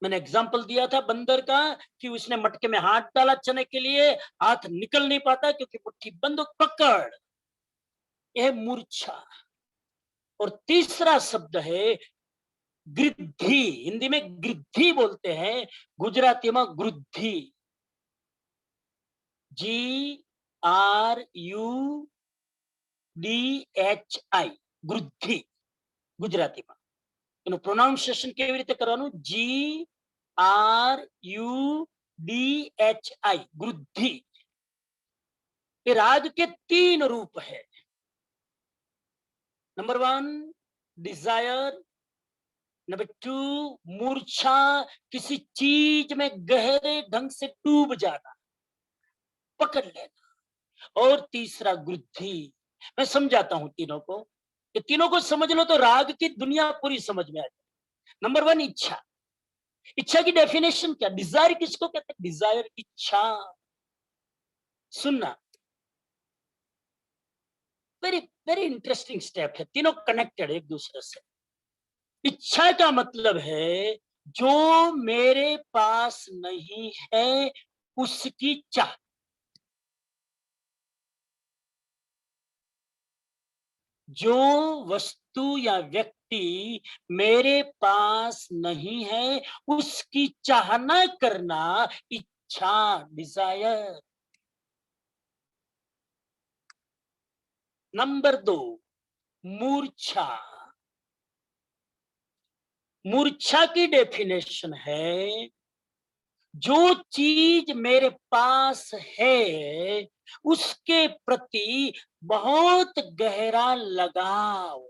मैंने एग्जाम्पल दिया था बंदर का कि उसने मटके में हाथ डाला चने के लिए, हाथ निकल नहीं पाता क्योंकि मुट्ठी बंद, पकड़, यह मूर्छा। और तीसरा शब्द है गृद्धि। हिंदी में गृद्धि बोलते हैं, गुजराती में गृद्धि। GRUDHI, ગૃદ્ધિ ગુજરાતીમાં। એનું પ્રોનાઉન્સિએશન કેવી રીતે કરવાનું? GRUDHI, ગૃદ્ધિ। ये राग के 3 रूप है। नंबर 1 डिजायर, नंबर 2 मूर्छा, किसी चीज में गहरे ढंग से डूब जाना, पकड़ लेना, और तीसरा गृद्धि। मैं समझाता हूं तीनों को, ये तीनों को समझ लो तो राग की दुनिया पूरी समझ में आ जाए। नंबर 1 इच्छा। इच्छा की डेफिनेशन क्या? डिजायर किसको कहते हैं? डिजायर, इच्छा। सुनना, वेरी वेरी इंटरेस्टिंग स्टेप है, तीनों कनेक्टेड एक दूसरे से। इच्छा का मतलब है जो मेरे पास नहीं है उसकी चाह। जो वस्तु या व्यक्ति मेरे पास नहीं है उसकी चाहना करना इच्छा, डिजायर। नंबर 2 मूर्छा। मूर्छा की डेफिनेशन है जो चीज मेरे पास है उसके प्रति बहुत गहरा लगाव।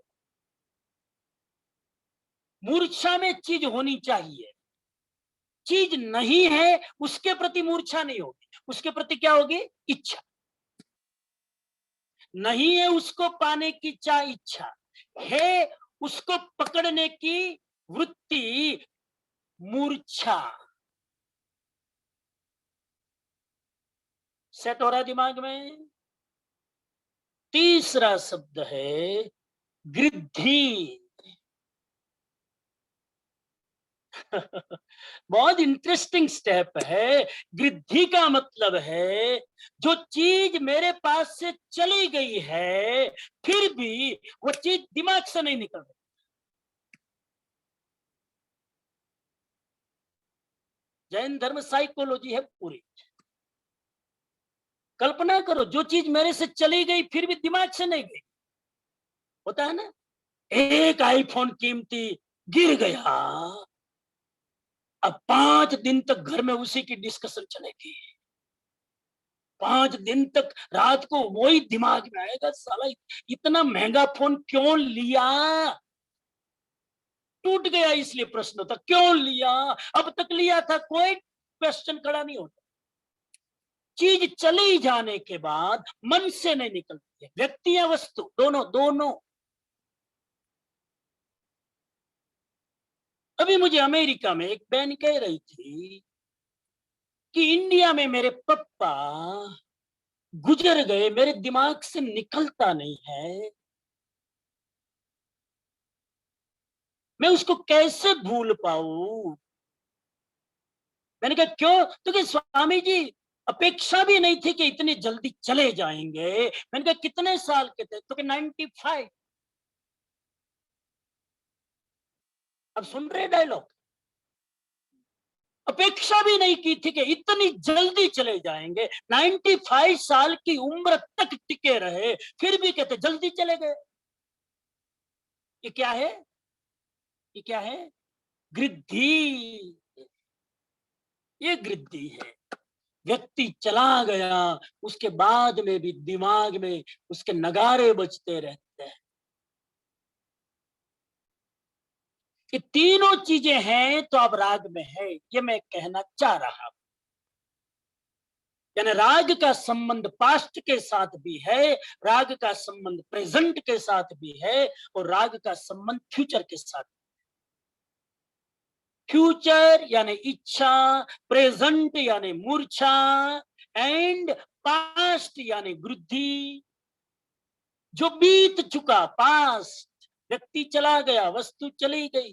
मूर्छा में चीज होनी चाहिए, चीज नहीं है उसके प्रति मूर्छा नहीं होगी, उसके प्रति क्या होगी? इच्छा। नहीं है उसको पाने की चाह, इच्छा है उसको पकड़ने की वृत्ति, मूर्छा। सेट हो रहा है दिमाग में? तीसरा शब्द है गृद्धि। बहुत इंटरेस्टिंग स्टेप है। गृद्धि का मतलब है जो चीज मेरे पास से चली गई है फिर भी वो चीज दिमाग से नहीं निकल रही। जैन धर्म साइकोलॉजी है पूरी। कल्पना करो, जो चीज मेरे से चली गई फिर भी दिमाग से नहीं गई। होता है ना, एक आईफोन कीमती गिर गया, अब 5 दिन तक घर में उसी की डिस्कशन चलेगी। 5 दिन तक रात को वही दिमाग में आएगा, साला इतना महंगा फोन क्यों लिया? टूट गया इसलिए प्रश्न होता, क्यों लिया? अब तक लिया था, कोई क्वेश्चन खड़ा नहीं होता। चीज चली जाने के बाद मन से नहीं निकलती है, व्यक्ति या वस्तु, दोनों दोनों। अभी मुझे अमेरिका में एक बहन कह रही थी कि इंडिया में मेरे पापा गुजर गए, मेरे दिमाग से निकलता नहीं है, मैं उसको कैसे भूल पाऊं? मैंने कहा क्यों? तो कि स्वामी जी अपेक्षा भी नहीं थी कि इतनी जल्दी चले जाएंगे। मैंने कहा कितने साल के थे? तो कि 95। अब सुन रहे डायलॉग? अपेक्षा भी नहीं की थी कि इतनी जल्दी चले जाएंगे। 95 साल की उम्र तक टिके रहे फिर भी कहते जल्दी चले गए। ये क्या है? ये क्या है? गृद्धि। ये गृद्धि है। व्यक्ति चला गया, उसके बाद में भी दिमाग में उसके नगारे बजते रहते हैं। ये तीनों चीजें हैं तो आप राग में है, ये मैं कहना चाह रहा हूं। यानी राग का संबंध पास्ट के साथ भी है, राग का संबंध प्रेजेंट के साथ भी है, और राग का संबंध फ्यूचर के साथ। फ्यूचर यानी इच्छा, प्रेजेंट यानी मूर्छा, एंड पास्ट यानी वृद्धि। जो बीत चुका पास्ट, व्यक्ति चला गया, वस्तु चली गई।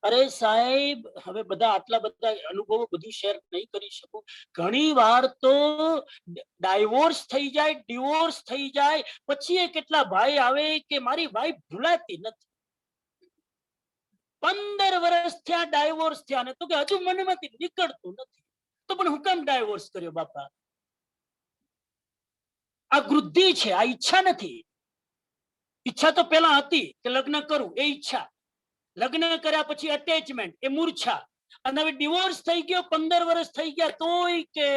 अरे साहेब, હવે બધા આટલા બધા અનુભવો બધું શેર નહીં કરી શકું। ઘણી વાર તો ડાયવોર્સ થઈ જાય, ડિવોર્સ થઈ જાય, પછી એ કેટલા ભાઈ આવે કે મારી વાઈફ ભૂલાતી નથી। 15 વર્ષ થયા ડાયવોર્સ થયા ને, તો કે હજુ મનમાંથી નીકળતું નથી। તો પણ હું કેમ ડાયવોર્સ કર્યો બાપા? આ વૃદ્ધિ છે, આ ઈચ્છા નથી। ઈચ્છા તો પેલા હતી કે લગ્ન કરું, એ ઈચ્છા। લગ્ન કર્યા પછી અટેચમેન્ટ, એ મૂર્છા। અને હવે ડિવોર્સ થઈ ગયો, 15 વર્ષ થઈ ગયા તોય કે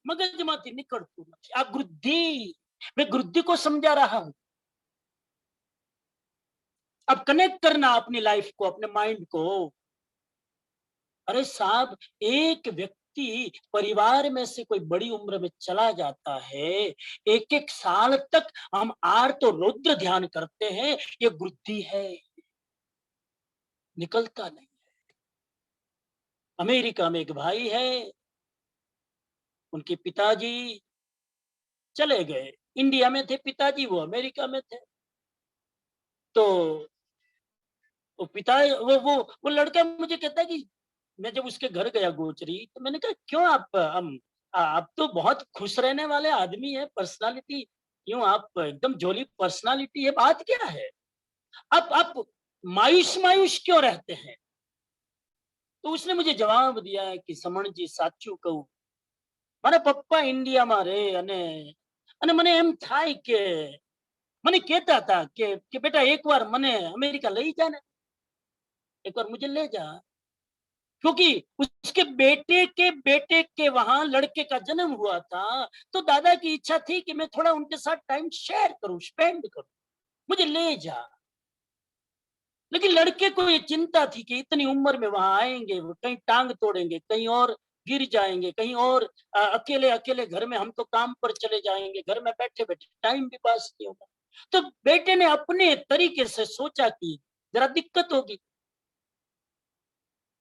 મગજમાંથી નીકળતું નથી। આ વૃદ્ધિ, मैं वृद्धि को समझा रहा हूं। अब कनेक्ट करना अपनी लाइफ को, अपने माइंड को। अरे साहब, एक व्यक्ति परिवार में से कोई बड़ी उम्र में चला जाता है, एक एक साल तक हम आर्त और रौद्र ध्यान करते हैं, ये वृद्धि है, निकलता नहीं है। अमेरिका में एक भाई है, उनके पिताजी चले गए। इंडिया में थे पिताजी, वो अमेरिका में थे। तो वो पिता वो लड़का मुझे कहता है कि मैं जब उसके घर गया गोचरी, तो मैंने कहा क्यों आप तो बहुत खुश रहने वाले आदमी है, पर्सनालिटी, यूं आप एकदम जोली पर्सनालिटी है, बात क्या है? आप मायूस मायूस क्यों रहते हैं? तो उसने मुझे जवाब दिया है कि समण जी साचू कहूं, मारा पप्पा इंडिया में रहे અને મને એમ થાય કે મને કહેતા હતા કે બેટા એકવાર મને અમેરિકા લઈ જા ને, एकबार मुझे ले जा। क्योंकि उसके बेटे के वहां लड़के का जन्म हुआ था, तो दादा की इच्छा थी कि मैं थोड़ा उनके साथ टाइम शेयर करूं, स्पेंड करूं, मुझे ले जा। लेकिन लड़के को ये चिंता थी कि इतनी उम्र में वहां आएंगे, वो कहीं टांग तोड़ेंगे, कहीं और गिर जाएंगे, कहीं और अकेले अकेले घर में, हम तो काम पर चले जाएंगे, घर में बैठे बैठे टाइम भी पास नहीं होगा। तो बेटे ने अपने तरीके से सोचा कि जरा दिक्कत होगी।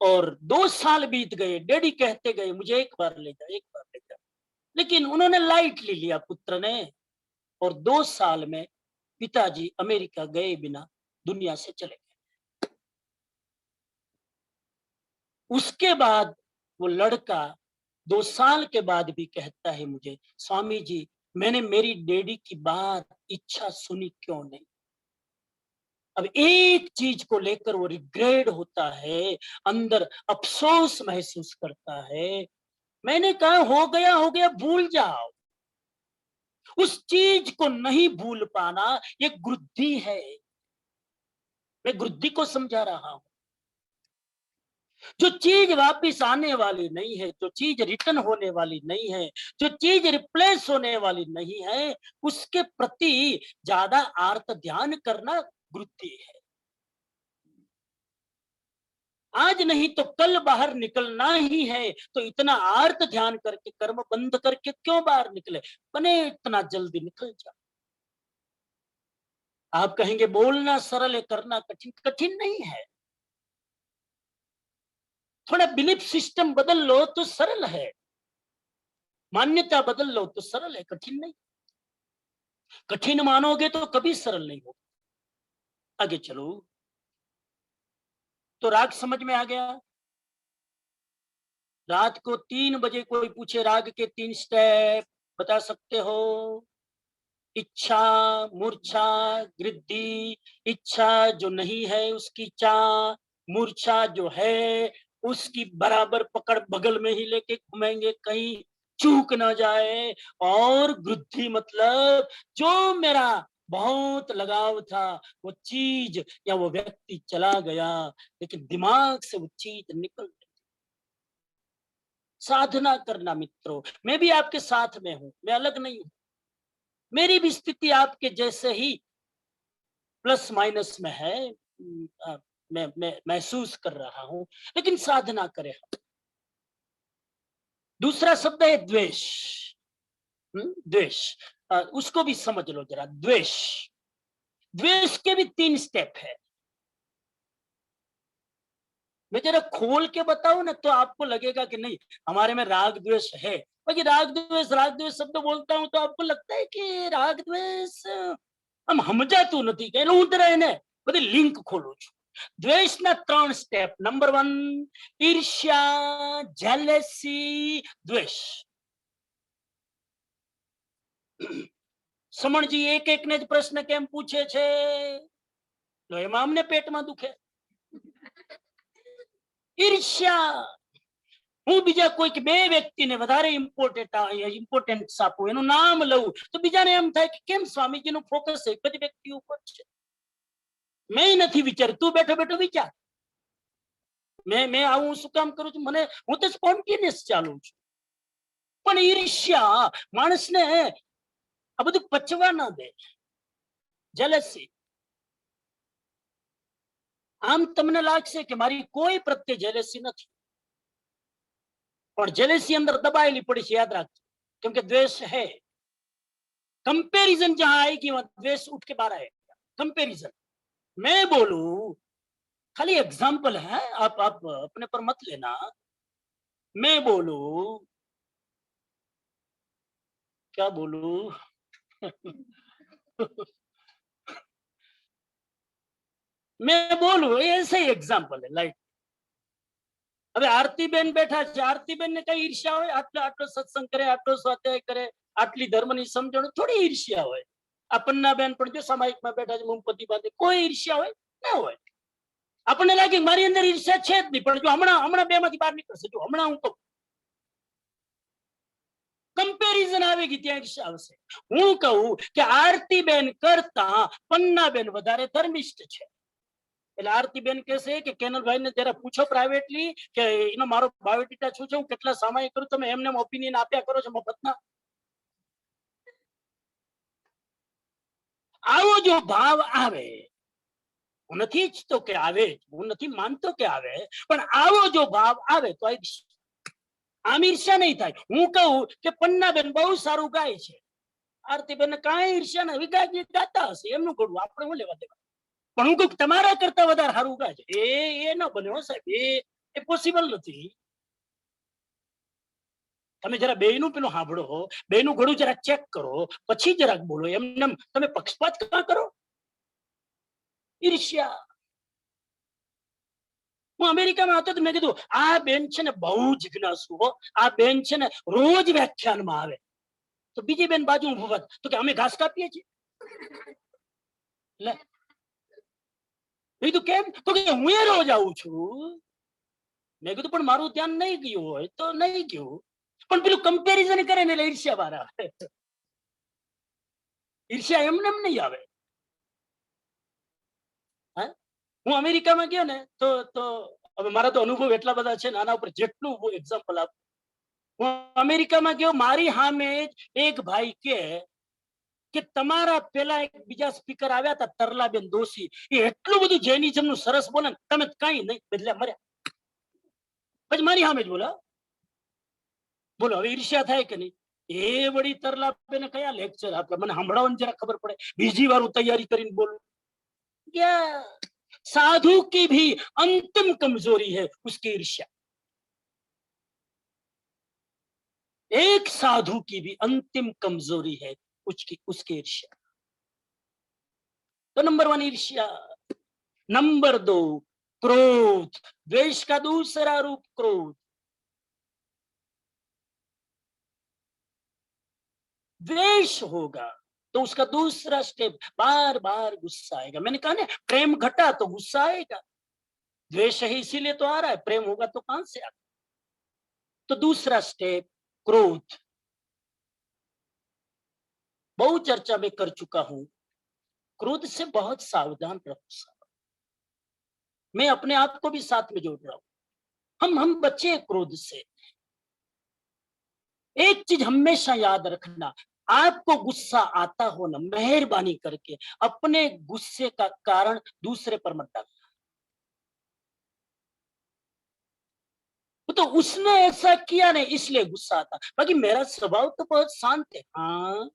और 2 साल बीत गए, डैडी कहते गए मुझे एक बार ले जा, एक बार ले जा। लेकिन उन्होंने लाइटली लिया पुत्र ने, और 2 साल में पिताजी अमेरिका गए बिना दुनिया से चले गए। उसके बाद वो लड़का 2 साल के बाद भी कहता है मुझे, स्वामी जी मैंने मेरी डैडी की बात इच्छा सुनी क्यों नहीं। अब एक चीज को लेकर वो रिग्रेट होता है, अंदर अफसोस महसूस करता है। मैंने कहा हो गया भूल जाओ। उस चीज को नहीं भूल पाना ये गुरुद्धि है। मैं गुरुद्धि को समझा रहा हूं। जो चीज वापिस आने वाली नहीं है, जो चीज रिटर्न होने वाली नहीं है, जो चीज रिप्लेस होने वाली नहीं है, उसके प्रति ज्यादा आर्त ध्यान करना गुरुद्धि है। आज नहीं तो कल बाहर निकलना ही है, तो इतना आर्त ध्यान करके कर्म बंद करके क्यों बाहर निकले, बने इतना जल्दी निकल जा। आप कहेंगे बोलना सरल है, करना कठिन। कठिन नहीं है। थोड़ा बिलीफ सिस्टम बदल लो तो सरल है, मान्यता बदल लो तो सरल है, कठिन नहीं। कठिन मानोगे तो कभी सरल नहीं होगा। आगे चलो। तो राग समझ में आ गया। रात को 3 बजे कोई पूछे राग के 3 स्टेप बता सकते हो? इच्छा, मूर्छा, गृद्धि। इच्छा जो नहीं है उसकी चा, मूर्छा जो है उसकी बराबर पकड़ बगल में ही लेके घूमेंगे, कहीं चूक ना जाए। और गृद्धि मतलब जो मेरा बहुत लगाव था, वो चीज या वो व्यक्ति चला गया, लेकिन दिमाग से वो चीज निकल गई। साधना करना मित्रों, मैं भी आपके साथ में हूं, मैं अलग नहीं हूं। मेरी भी स्थिति आपके जैसे ही प्लस माइनस में है। मैं महसूस कर रहा हूं, लेकिन साधना करें। दूसरा शब्द है द्वेष। द्वेष, उसको भी समझ लो जरा। द्वेष, द्वेष के भी 3 स्टेप है। मैं जरा खोल के बताऊं ना तो आपको लगेगा कि नहीं हमारे में राग द्वेष है। बाकी राग द्वेष शब्द बोलता हूं तो आपको लगता है कि राग द्वेष हम समझाતું નથી કે હું તને એને બધી લિંક ખોલું છું। દ્વેષના 3 સ્ટેપ। નંબર 1 ઈર્ષ્યા, જેલેસી, દ્વેષ। સમણજી એક એકને જ પ્રશ્ન કેમ પૂછે છે? તો એમાં અમને પેટમાં દુખે। ઈર્ષ્યા, હું બીજા કોઈક બે વ્યક્તિને વધારે ઇમ્પોર્ટન્સ આપું, એનું નામ લઉં તો બીજાને એમ થાય કે કેમ સ્વામીજીનું ફોકસ એક જ વ્યક્તિ ઉપર છે। મેં નથી વિચાર્યું, તું બેઠો બેઠો વિચાર। मैं આવું શું કામ કરું છું? મને હું તો સ્પોન્ટેનિયસ ચાલુ છું। પણ ઈર્ષ્યા માણસને આ બધું પચવા ના દે। જેલસી, આમ તમને લાગશે કે મારી કોઈ પ્રત્યે જેલસી નથી, પણ જેલેसी अंदर दबाएली पड़ी है, याद रखो, क्योंकि द्वेष है। कंपैरिजन जहां आएगी वहां द्वेष उठ के बाहर आएगा। कंपैरिजन, मैं बोलूं, खाली एग्जांपल है, आप अपने पर मत लेना। मैं बोलूं, क्या बोलूं मैं बोलूं, ऐसे ही एग्जांपल है लाइक। હવે આરતીબેન બેઠા છે, આરતીબેન ને કઈ ઈર્ષ્યા હોય? આટલો સત્સંગ કરે, આટલો સ્વાધ્યાય કરે, આટલી ધર્મની સમજણ, થોડી ઈર્ષ્યા હોય? આ પન્નાબેન પણ જો સામાયિકમાં બેઠા છે, મૂમપતિ બાંધે, કોઈ ઈર્ષ્યા હોય? ના હોય। આપણને લાગે મારી અંદર ઈર્ષ્યા છે જ નહીં, પણ જો હમણાં બે માંથી બહાર નીકળશે, જો હમણાં હું કહું કમ્પેરિઝન આવેગી ત્યાં ઈર્ષ્યા આવશે। હું કહું કે આરતીબેન કરતા પન્નાબેન વધારે ધર્મિષ્ઠ છે, એટલે આરતીબેન કહેશે કે કેનલભાઈ ને જરા પૂછો પ્રાઇવેટલી કે એનો મારો બાયોડેટા શું છે, હું કેટલા સામાયિક કરું, તમે એમને ઓપિનિયન આપ્યા કરો છો મફતના। આવો જો ભાવ આવે, હું નથી ઈચ્છતો કે આવે, હું નથી માનતો કે આવે, પણ આવો જો ભાવ આવે તો આમ ઈર્ષ્યા નહીં થાય। હું કહું કે પન્નાબેન બહુ સારું ગાય છે, આરતીબેન કાંઈ ઈર્ષ્યા નહીં, ગાતા હશે, એમનું ઘડવું, આપણે હું લેવા દેવા। પણ હું કહું તમારા કરતા વધારે સારું ગાય છે, એ ન બને હો સાહેબ, એ પોસિબલ નથી। તમે જરા બેયનું પેલું સાંભળો, બેયનું ઘડું જરા ચેક કરો, પછી જરાક બોલો. એમને તમે પક્ષપાત કાં કરો? ઈર્ષ્યા. હું અમેરિકામાં હતો તો મેં કીધું આ બેન છે ને બહુ જિજ્ઞાસુ હો, આ બેન છે ને રોજ વ્યાખ્યાનમાં આવે. તો બીજી બેન બાજુ ઉભા તો કે અમે ઘાસ કાપીએ છીએ. લે મેં કીધું કેમ? તો કે હું એ રોજ આવું છું. મેં કીધું પણ મારું ધ્યાન નહીં ગયું હોય તો નહીં ગયું, પણ પેલું કમ્પેરિઝન કરે ને એટલે ઈર્ષ્યા વાળા. ઈર્ષ્યા એમને એમ નહીં આવે. હું અમેરિકામાં ગયો ને તો હવે મારા તો અનુભવ એટલા બધા છે ને, આના ઉપર જેટલું હું એક્ઝામ્પલ આપું. હું અમેરિકામાં ગયો, મારી સામે એક ભાઈ કે તમારા પેલા એક બીજા સ્પીકર આવ્યા હતા તરલાબેન દોશી, એ એટલું બધું જૈનિઝમ નું સરસ બોલે ને, તમે કઈ નહીં બદલ્યા મર્યા. પછી મારી સામે જ બોલો. બોલો હવે ઈર્ષ્યા થાય કે નહીં? એ વળી તરલાબેન કયા લેક્ચર આપ્યા મને સાંભળવાની જરા ખબર પડે. બીજી વાર હું તૈયારી કરીને બોલું. साधु की भी अंतिम कमजोरी है उसकी ईर्ष्या. एक साधु की भी अंतिम कमजोरी है उसकी ईर्ष्या. तो नंबर 1 ईर्ष्या. नंबर 2 क्रोध. द्वेष का दूसरा रूप क्रोध. द्वेष होगा तो उसका दूसरा स्टेप बार बार गुस्सा आएगा. मैंने कहा ना प्रेम घटा तो गुस्सा आएगा. द्वेष है इसीलिए तो आ रहा है, प्रेम होगा तो कहां से आता? तो दूसरा स्टेप क्रोध. बहुत चर्चा में कर चुका हूं, क्रोध से बहुत सावधान रहो. मैं अपने आप को भी साथ में जोड़ रहा हूं. हम बचे क्रोध से. एक चीज हमेशा याद रखना, आपको गुस्सा आता हो ना, मेहरबानी करके अपने गुस्से का कारण दूसरे पर मत डालना. तो उसने ऐसा किया नहीं इसलिए गुस्सा आता, बाकी मेरा स्वभाव तो बहुत शांत है. हाँ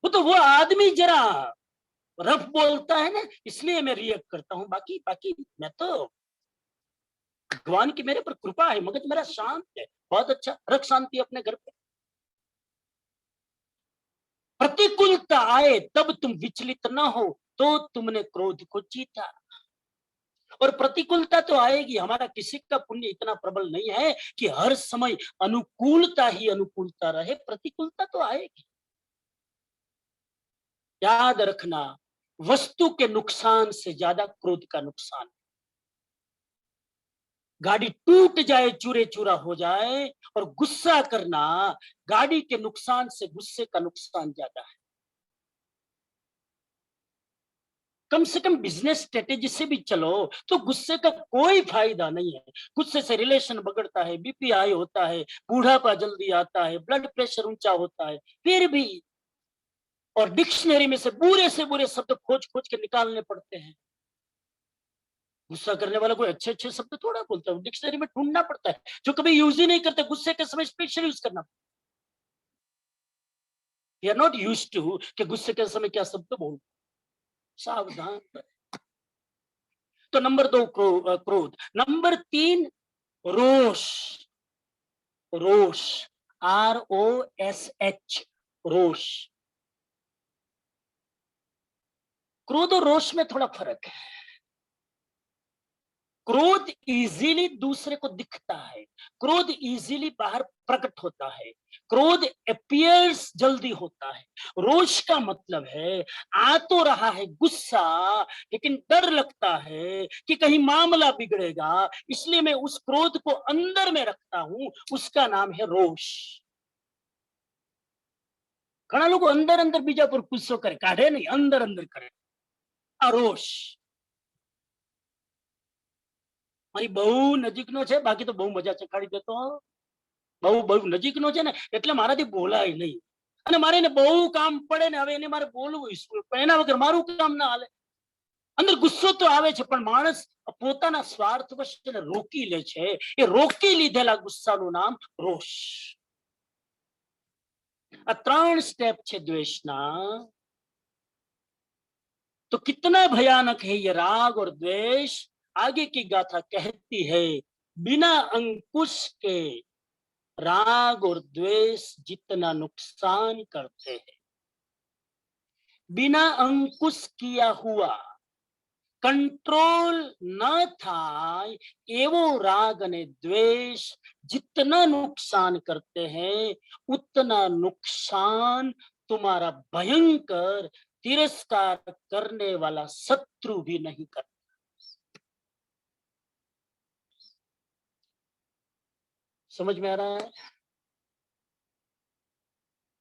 वो आदमी जरा रफ बोलता है ना, इसलिए मैं रिएक्ट करता हूं. बाकी मैं तो भगवान की मेरे पर कृपा है, मगज मेरा शांत है. बहुत अच्छा, रख शांति अपने घर पे. प्रतिकूलता आए तब तुम विचलित ना हो तो तुमने क्रोध को जीता. और प्रतिकूलता तो आएगी. हमारा किसी का पुण्य इतना प्रबल नहीं है कि हर समय अनुकूलता ही अनुकूलता रहे. प्रतिकूलता तो आएगी. याद रखना, वस्तु के नुकसान से ज्यादा क्रोध का नुकसान. गाड़ी टूट जाए, चूरे चूरा हो जाए, और गुस्सा करना, गाड़ी के नुकसान से गुस्से का नुकसान ज्यादा है. कम से कम बिजनेस स्ट्रेटेजी से भी चलो तो गुस्से का कोई फायदा नहीं है. गुस्से से रिलेशन बिगड़ता है, बीपी हाई होता है, बूढ़ापा जल्दी आता है, ब्लड प्रेशर ऊंचा होता है. फिर भी और डिक्शनरी में से बुरे शब्द खोज के निकालने पड़ते हैं. गुस्सा करने वाला कोई अच्छे शब्द थोड़ा बोलता है, डिक्शनरी में ढूंढना पड़ता है. जो कभी यूज ही नहीं करते, गुस्से के समय स्पेशल यूज करना. We are not used to कि गुस्से के समय क्या शब्द बोल. सावधान. तो नंबर 2 क्रोध. नंबर 3 रोष. रोष, ROSH, रोष. क्रोध और रोष में थोड़ा फर्क है. क्रोध इजीली दूसरे को दिखता है, क्रोध इजीली बाहर प्रकट होता है, क्रोध अपीयर्स जल्दी होता है. रोष का मतलब है आ तो रहा है गुस्सा, लेकिन डर लगता है कि कहीं मामला बिगड़ेगा, इसलिए मैं उस क्रोध को अंदर में रखता हूं. उसका नाम है रोष. घણા લોકો અંદર અંદર બીજા પર ગુસ્સો કરે, કાઢે નહીં, અંદર અંદર કરે. આ રોષ મારી બહુ નજીકનો છે, બાકી તો બહુ મજા ચખાડી દેતો. બહુ નજીકનો છે ને એટલે મારાથી બોલાય નહીં. અને મારે એને બહુ કામ પડે ને, હવે એને મારે બોલવું, એના વગર મારું કામ ના હાલે. અંદર ગુસ્સો તો આવે છે, પણ માણસ પોતાના સ્વાર્થવશ એને રોકી લે છે. એ રોકી લીધેલા ગુસ્સાનું નામ રોષ. આ 3 સ્ટેપ છે દ્વેષના. तो कितना भयानक है ये राग और द्वेष. आगे की गाथा कहती है बिना अंकुश के राग और द्वेष जितना नुकसान करते हैं, बिना अंकुश किया हुआ, कंट्रोल न થાય એવો રાગ અને દ્વેષ जितना नुकसान करते हैं, उतना नुकसान तुम्हारा भयंकर तिरस्कार करने वाला शत्रु भी नहीं करता। समझ में आ रहा है?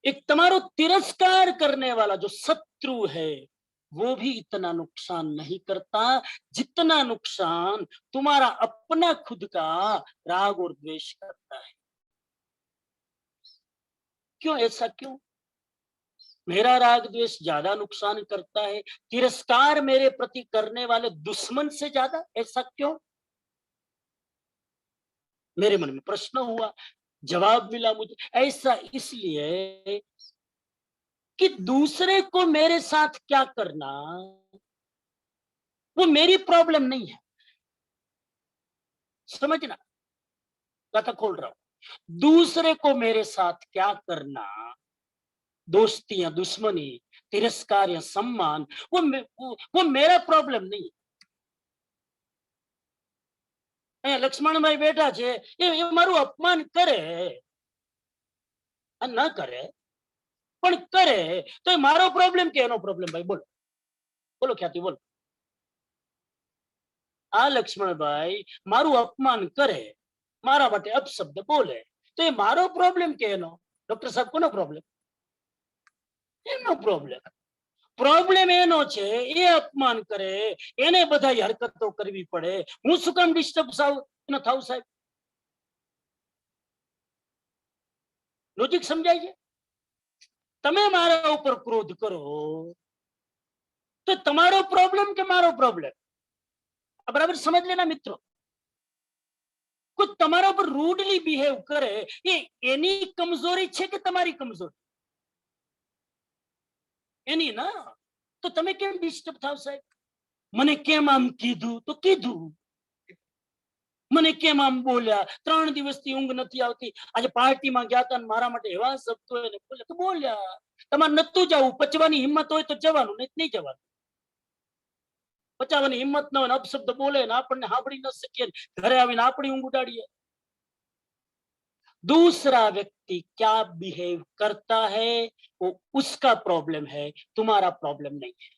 एक तुम्हारो तिरस्कार करने वाला जो शत्रु है वो भी इतना नुकसान नहीं करता जितना नुकसान तुम्हारा अपना खुद का राग और द्वेष करता है। क्यों ऐसा क्यों? मेरा राग द्वेष ज्यादा नुकसान करता है तिरस्कार मेरे प्रति करने वाले दुश्मन से ज्यादा, ऐसा क्यों? मेरे मन में प्रश्न हुआ, जवाब मिला मुझे, ऐसा इसलिए कि दूसरे को मेरे साथ क्या करना वो मेरी प्रॉब्लम नहीं है। समझना, कथा खोल रहा हूं। दूसरे को मेरे साथ क्या करना, दोस्ती या दुश्मनी, तिरस्कार या सम्मान, वो मेरा प्रॉब्लम नहीं है। लक्ष्मण भाई बेटा છે એ મારું અપમાન કરે ન કરે પણ કરે તો એ મારો પ્રોબ્લેમ કે એનો પ્રોબ્લેમ? ભાઈ બોલો બોલો ખ્યાતિ બોલો। આ લક્ષ્મણભાઈ મારું અપમાન કરે, મારા માટે અપશબ્દ બોલે તો એ મારો પ્રોબ્લેમ કે એનો? ડોક્ટર સાહેબ કોનો પ્રોબ્લેમ? એનો પ્રોબ્લેમ। પ્રોબ્લેમ એનો છે, એ અપમાન કરે, એને બધા હરકતો કરવી પડે, હું શું કામ ડિસ્ટર્બ થાઉં સાહેબ? લોજિક સમજાય છે? તમે મારા ઉપર ક્રોધ કરો તો તમારો પ્રોબ્લેમ કે મારો પ્રોબ્લેમ? બરાબર સમજ લેના મિત્રો। કોઈ તમારા ઉપર રૂડલી બિહેવ કરે એ એની કમજોરી છે કે તમારી કમજોરી? એની ના। તો તમે કેમ ડિસ્ટર્બ થાવ સાહેબ? મને કેમ આમ કીધું તો કીધું, મને કેમ આમ બોલ્યા, 3 દિવસથી ઊંઘ નથી આવતી, આજે પાર્ટીમાં ગયા હતા ને મારા માટે એવા શબ્દો એને બોલ્યા તો બોલ્યા। તમારે નતું જવું, પચવાની હિંમત હોય તો જવાનું, નહીં જવાનું। પચાવવાની હિંમત ન હોય, અપશબ્દ બોલે ને આપણને સાંભળી ન શકીએ, ઘરે આવીને આપણી ઊંઘ ઉડાડીએ। दूसरा व्यक्ति क्या बिहेव करता है वो उसका प्रॉब्लम है, तुम्हारा प्रॉब्लम नहीं है।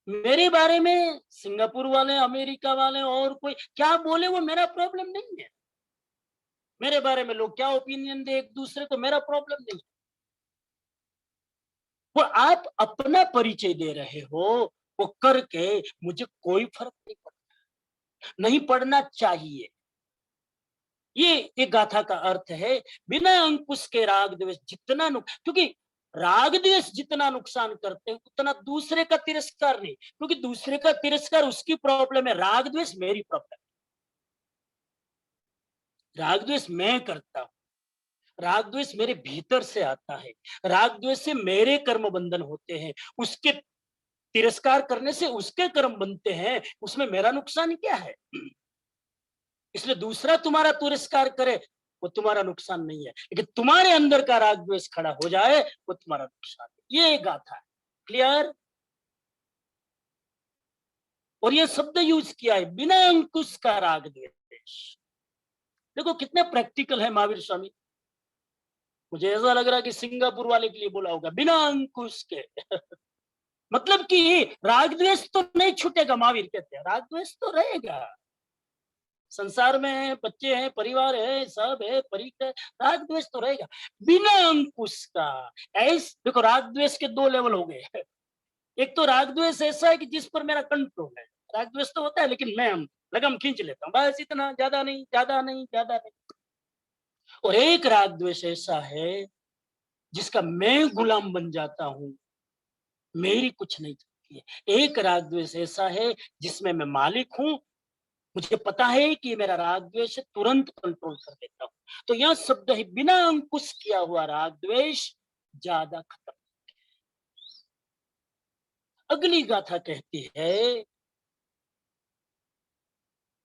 मेरे बारे में सिंगापुर वाले, अमेरिका वाले और कोई क्या बोले वो मेरा प्रॉब्लम नहीं है। मेरे बारे में लोग क्या ओपिनियन दे एक दूसरे को, मेरा प्रॉब्लम नहीं। वो आप अपना परिचय दे रहे हो, वो करके मुझे कोई फर्क नहीं पड़ता, नहीं पड़ना चाहिए। ये गाथा का अर्थ है। बिना अंकुश के राग द्वेष जितना क्योंकि राग द्वेष जितना नुकसान करते हैं उतना दूसरे का तिरस्कार नहीं, क्योंकि दूसरे का तिरस्कार उसकी प्रॉब्लम है, राग द्वेष मेरी प्रॉब्लम। राग द्वेष मैं करता हूं, राग द्वेष मेरे भीतर से आता है, राग द्वेष से मेरे कर्म बंधन होते हैं, उसके तिरस्कार करने से उसके कर्म बनते हैं, उसमें मेरा नुकसान क्या है? इसलिए दूसरा तुम्हारा तिरस्कार करे वो तुम्हारा नुकसान नहीं है, लेकिन तुम्हारे अंदर का राग द्वेष खड़ा हो जाए वो तुम्हारा नुकसान है। ये गाथा है। क्लियर? और ये शब्द यूज किया है, बिना अंकुश का राग द्वेष। देखो कितने प्रैक्टिकल है महावीर स्वामी। मुझे ऐसा लग रहा है कि सिंगापुर वाले के लिए बोला होगा, बिना अंकुश के। मतलब कि राग द्वेष तो नहीं छूटेगा, महावीर कहते हैं राग द्वेष तो रहेगा। संसार में है, बच्चे हैं, परिवार है, सब है, परीक्षा है, राग द्वेष तो रहेगा। बिना अंकुश का ऐसे देखो, राग द्वेष के 2 लेवल हो गए। एक तो राग द्वेष ऐसा है कि जिस पर मेरा कंट्रोल है, राग द्वेष तो होता है लेकिन मैं लगम खींच लेता हूँ, बस इतना, ज्यादा नहीं, ज्यादा नहीं, ज्यादा नहीं। और एक राग द्वेष ऐसा है जिसका मैं गुलाम बन जाता हूं, मेरी कुछ नहीं चलती है। एक राग द्वेष ऐसा है जिसमें मैं मालिक हूं, मुझे पता है कि मेरा राग द्वेष तुरंत कंट्रोल कर देता हूं। तो यह शब्द है, बिना अंकुश किया हुआ राग द्वेष ज्यादा खत्म। अगली गाथा कहती है,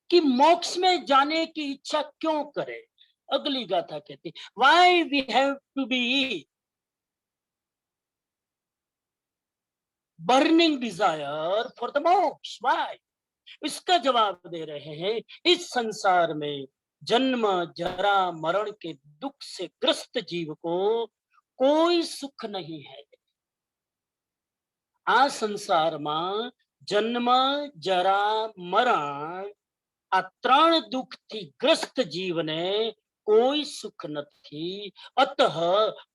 कि मोक्ष में जाने की इच्छा क्यों करे। अगली गाथा कहती, why we have to be burning desire for the moksha, why. इसका जवाब दे रहे हैं, इस संसार में जन्म जरा मरण के दुख से ग्रस्त जीव को कोई सुख नहीं है। आ संसार में जन्म जरा मरण आ त्रण दुख थी ग्रस्त जीव ने कोई सुख नहीं। अतः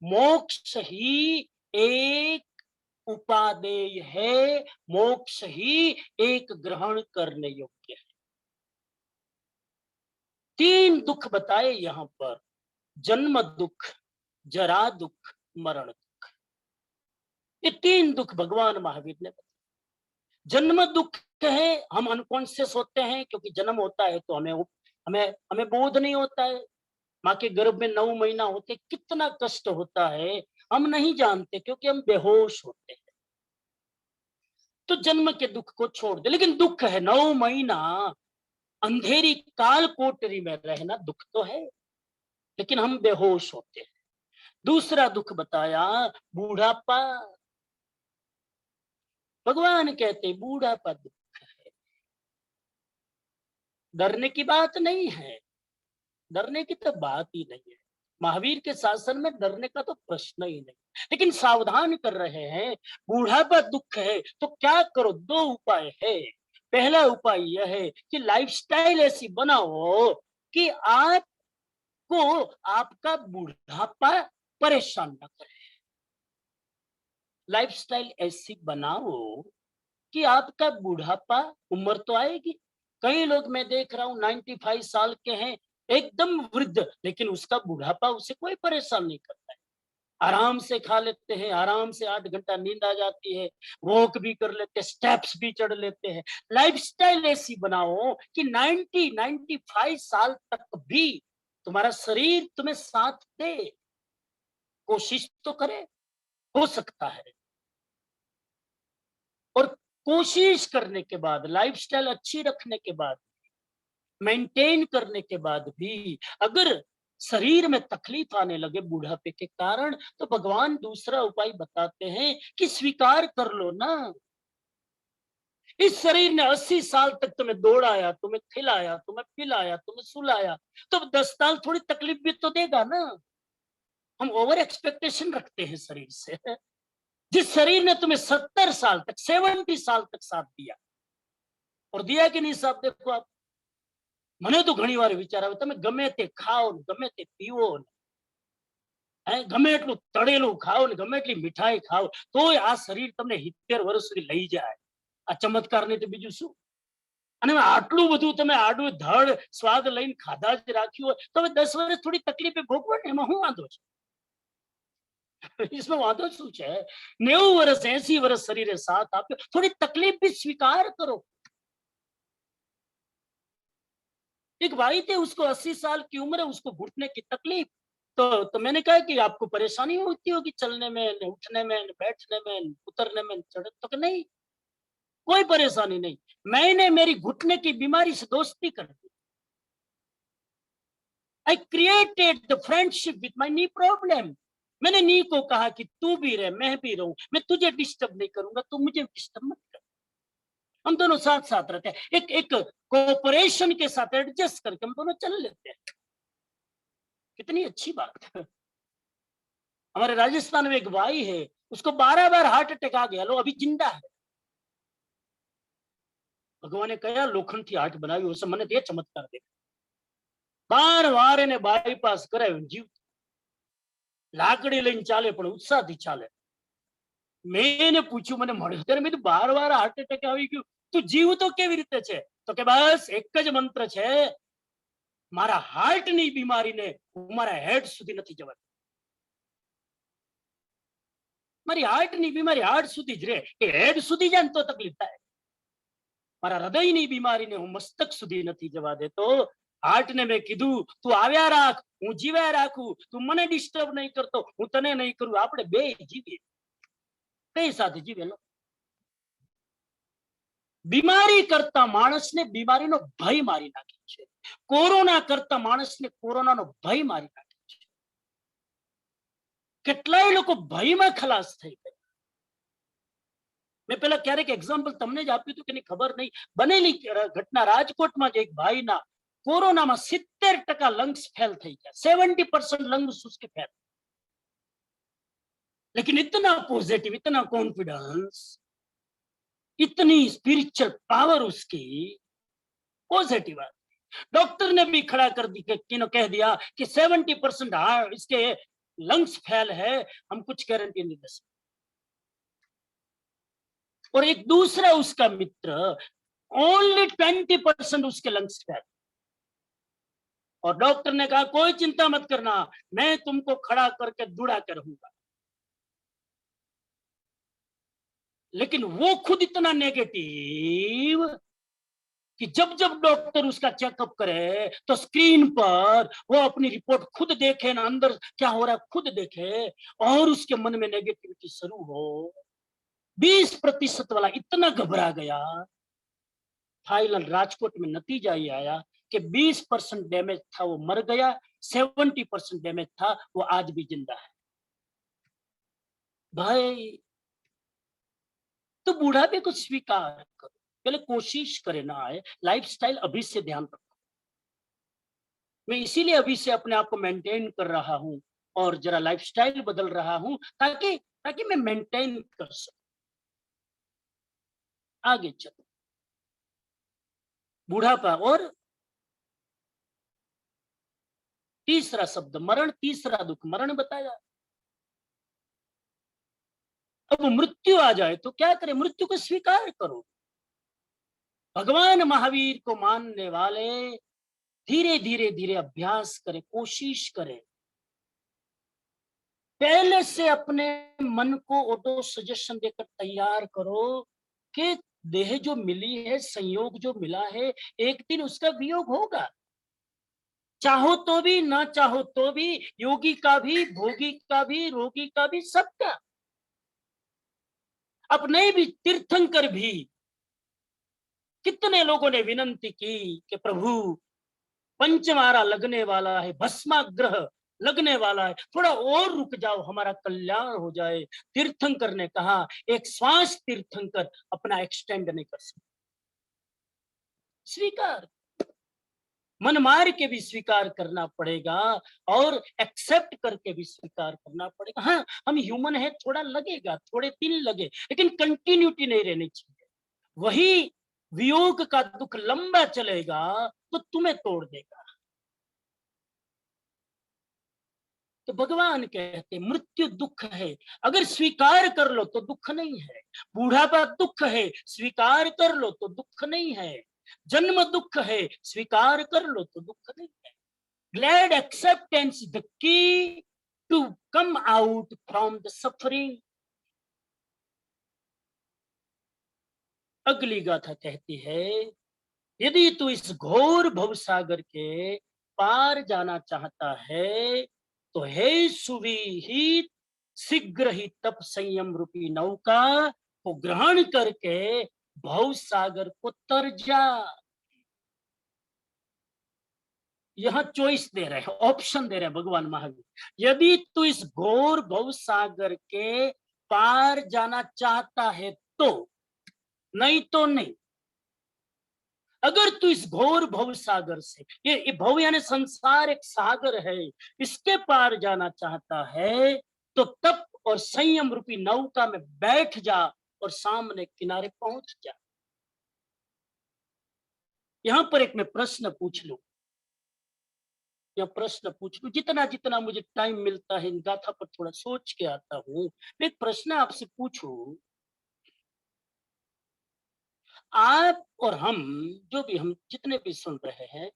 मोक्ष ही एक उपादेय है, मोक्ष ही एक ग्रहण करने योग्य है। 3 दुख बताए यहां पर, जन्म दुख, जरा दुख, मरण दुख। ये 3 दुख भगवान महावीर ने बताए। जन्म दुख है, हम अनकॉन्शियस होते हैं क्योंकि जन्म होता है तो हमें हमें हमें बोध नहीं होता है। माँ के गर्भ में 9 महीना होते कितना कष्ट होता है हम नहीं जानते क्योंकि हम बेहोश होते हैं। तो जन्म के दुख को छोड़ दे, लेकिन दुख है 9 महीना अंधेरी काल कोठरी में रहना, दुख तो है, लेकिन हम बेहोश होते हैं। दूसरा दुख बताया बूढ़ापा। भगवान कहते बूढ़ापा दुख है, डरने की बात नहीं है, डरने की तो बात ही नहीं है। महावीर के शासन में डरने का तो प्रश्न ही नहीं, लेकिन सावधान कर रहे हैं बूढ़ापा दुख है तो क्या करो। 2 उपाय है। पहला उपाय यह है कि लाइफस्टाइल ऐसी बनाओ कि आपको आपका बूढ़ापा परेशान न करे। लाइफस्टाइल ऐसी बनाओ कि आपका बुढ़ापा, उम्र तो आएगी, कई लोग मैं देख रहा हूं 95 साल के हैं, एकदम वृद्ध, लेकिन उसका बुढ़ापा उसे कोई परेशान नहीं करता है। आराम से खा लेते हैं, आराम से 8 घंटा नींद आ जाती है, वॉक भी कर लेते हैं, स्टेप्स भी चढ़ लेते हैं। लाइफस्टाइल ऐसी बनाओ कि 95 साल तक भी तुम्हारा शरीर तुम्हें साथ दे। कोशिश तो करे, हो सकता है। और कोशिश करने के बाद, लाइफस्टाइल अच्छी रखने के बाद, मेंटेन करने के बाद भी अगर शरीर में तकलीफ आने लगे बुढ़ापे के कारण, तो भगवान दूसरा उपाय बताते हैं कि स्वीकार कर लो ना। इस शरीर ने 80 साल तक तुम्हें दौड़ाया, तुम्हें खिलाया, तुम्हें पिलाया, तुम्हें सुलाया, तो 10 साल थोड़ी तकलीफ भी तो देगा ना। हम ओवर एक्सपेक्टेशन रखते हैं शरीर से। जिस शरीर ने तुम्हें 70 साल तक, 70 साल तक साथ दिया, और दिया कि नहीं साथ, देखो आप। મને તો ઘણી વાર વિચાર આવે, તમે ગમે તે ખાઓ, ગમે તે પીવો, ગમે એટલું તળેલું ખાઓ ને ગમે એટલી મીઠાઈ ખાઓ, તોય આ શરીર તમને 70 વર્ષ સુધી લઈ જાય। આ ચમત્કાર નહીં તો બીજું શું? અને આટલું બધું તમે આડું ધડ સ્વાદ લઈને ખાધા જ રાખ્યું હોય તો હવે 10 વર્ષ થોડી તકલીફે ભોગવો ને, એમાં શું વાંધો છે? इसमें वादो शू है? 90 वर्ष 80 वर्ष शरीर साथ आप, थोड़ी तकलीफ भी स्वीकार करो। एक भाई थे, उसको 80 साल की उम्र है, उसको घुटने की तकलीफ, तो मैंने कहा कि आपको परेशानी होती होगी चलने में, उठने में, बैठने में, उतरने में, चढ़ने, तो कि नहीं, कोई परेशानी नहीं। मैंने मेरी घुटने की बीमारी से दोस्ती कर दी। I created the friendship with my knee problem. मैंने नी को कहा कि तू भी रहे, मैं भी रहूं, मैं तुझे डिस्टर्ब नहीं करूंगा, तू मुझे डिस्टर्ब मत कर। हम दोनों साथ साथ रहते हैं, एक कोऑपरेशन के साथ एडजस्ट करके हम दोनों चल लेते हैं। कितनी अच्छी बात है। हमारे राजस्थान में एक भाई है, उसको 12 बार हार्ट अटैक आ गया, लो अभी जिंदा है। भगवान ने कहा लोखंड थी हार्ट बनावी, उसे મને તે ચમત્કાર દે। 12 વાર એને બાયપાસ કરાવ્યું, જીવ લાકડી લઈને ચાલે પણ ઉત્સાહથી ચાલે। મેં એને પૂછ્યું, મને મળ્યો ત્યારે મેં 12 વાર હાર્ટ એટેક આવી ગયું, તું જીવ તો કેવી રીતે છે? તો કે બસ એક જ મંત્ર છે, મારા હાર્ટની બીમારીને હું મારા હેડ સુધી નથી જવા દેતો। મારી હાર્ટની બીમારી હાર્ટ સુધી જ રહે, એ હેડ સુધી જાય ને તો તકલીફ થાય। મારા હૃદયની બીમારીને હું મસ્તક સુધી નથી જવા દેતો। હાર્ટ ને મેં કીધું તું આવ્યા રાખ, હું જીવ્યા રાખું, તું મને ડિસ્ટર્બ નહીં કરતો, હું તને નહીં કરું, આપણે બે જીવીએ। કઈ સાથે જીવે લો। બીમારી કરતા માણસને બીમારીનો ભય મારી નાખે છે. કોરોના કરતા માણસને કોરોનાનો ભય મારી નાખે છે. કેટલાય લોકો ભયમાં ખલાસ થઈ ગયા. મેં પેલા ક્યારેક એક્ઝામ્પલ તમને જ આપ્યું હતું કે ખબર નહીં, બનેલી ઘટના રાજકોટમાં જ એક ભાઈના કોરોનામાં 70% લંગ્સ फेल થઈ ગયા. 70% लंग्स उसके फेल. लेकिन इतना पॉजिटिव, इतना कॉन्फिडेंस, इतनी स्पिरिचुअल पावर उसकी पॉजिटिव है. डॉक्टर ने भी खड़ा कर दी कह दिया कि 70% हार्ट इसके लंग्स फेल है, हम कुछ गारंटी नहीं दे सकते. और एक दूसरा उसका मित्र ओनली 20% उसके लंग्स फेल. और डॉक्टर ने कहा कोई चिंता मत करना, मैं तुमको खड़ा करके दुड़ा के रहूंगा. लेकिन वो खुद इतना नेगेटिव कि जब जब डॉक्टर उसका चेकअप करे तो स्क्रीन पर वो अपनी रिपोर्ट खुद देखे ना, अंदर क्या हो रहा है खुद देखे, और उसके मन में नेगेटिविटी शुरू हो. 20% वाला इतना घबरा गया. फाइनल राजकोट में नतीजा ये आया कि 20% डैमेज था वो मर गया, 70% डैमेज था वो आज भी जिंदा है. भाई तो बुढ़ापे को स्वीकार करो, पहले कोशिश करे ना आए. लाइफस्टाइल अभी से ध्यान रखो. मैं इसीलिए अभी से अपने आप को मेंटेन कर रहा हूं और जरा लाइफस्टाइल बदल रहा हूं ताकि मैं मेंटेन कर सकूं. आगे चलो. बुढ़ापा और तीसरा शब्द मरण, तीसरा दुख मरण बताया. अब मृत्यु आ जाए तो क्या करें? मृत्यु को स्वीकार करो. भगवान महावीर को मानने वाले धीरे धीरे धीरे अभ्यास करें, कोशिश करें. पहले से अपने मन को ऑटो सजेशन देकर तैयार करो कि देह जो मिली है, संयोग जो मिला है, एक दिन उसका वियोग होगा. चाहो तो भी ना चाहो तो भी, योगी का भी, भोगी का भी, रोगी का भी, सबका. अपने भी तीर्थंकर भी कितने लोगों ने विनंती की कि प्रभु पंचमारा लगने वाला है, भस्माग्रह लगने वाला है, थोड़ा और रुक जाओ, हमारा कल्याण हो जाए. तीर्थंकर ने कहा एक श्वास तीर्थंकर अपना एक्सटेंड नहीं कर सकते. स्वीकार, मन मार के भी स्वीकार करना पड़ेगा और एक्सेप्ट करके भी स्वीकार करना पड़ेगा. हाँ, हम ह्यूमन है, थोड़ा लगेगा, थोड़े दिन लगे, लेकिन कंटिन्यूटी नहीं रहनी चाहिए. वही वियोग का दुख लंबा चलेगा तो तुम्हें तोड़ देगा. तो भगवान कहते मृत्यु दुख है, अगर स्वीकार कर लो तो दुख नहीं है. बूढ़ापा दुख है, स्वीकार कर लो तो दुख नहीं है. जन्म दुख है, स्वीकार कर लो तो दुख नहीं है. Glad acceptance the key to come out from the suffering. अगली गाथा कहती है यदि तू इस घोर भवसागर के पार जाना चाहता है तो हे सुविहित, शीघ्र ही तप संयम रूपी नौका को ग्रहण करके भव सागर को तर जा. यहां चॉइस दे रहे हैं, ऑप्शन दे रहे हैं भगवान महावीर. यदि तू इस घोर भव सागर के पार जाना चाहता है तो, नहीं तो नहीं. अगर तू इस घोर भव सागर से, ये भव यानी संसार एक सागर है, इसके पार जाना चाहता है तो तप और संयम रूपी नौका में बैठ जा और सामने किनारे पहुंच जा. यहां पर एक मैं प्रश्न पूछ लूं, जितना जितना मुझे टाइम मिलता है इन गाथा पर थोड़ा सोच के आता हूं. मैं एक प्रश्न आपसे पूछूं, आप और हम जो भी, हम जितने भी सुन रहे हैं,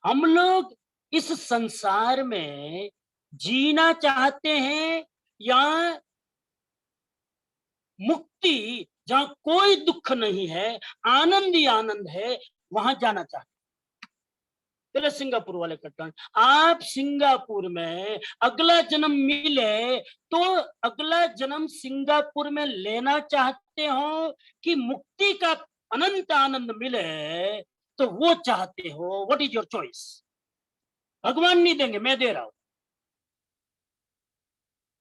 हम लोग इस संसार में जीना चाहते हैं या मुक्ति जहां कोई दुख नहीं है, आनंद ही आनंद है, वहां जाना चाहते हैं? पहले सिंगापुर वाले का टर्न. आप सिंगापुर में अगला जन्म मिले तो अगला जन्म सिंगापुर में लेना चाहते हो कि मुक्ति का अनंत आनंद मिले तो वो चाहते हो, व्हाट इज योर चॉइस? भगवान नहीं देंगे, मैं दे रहा हूं।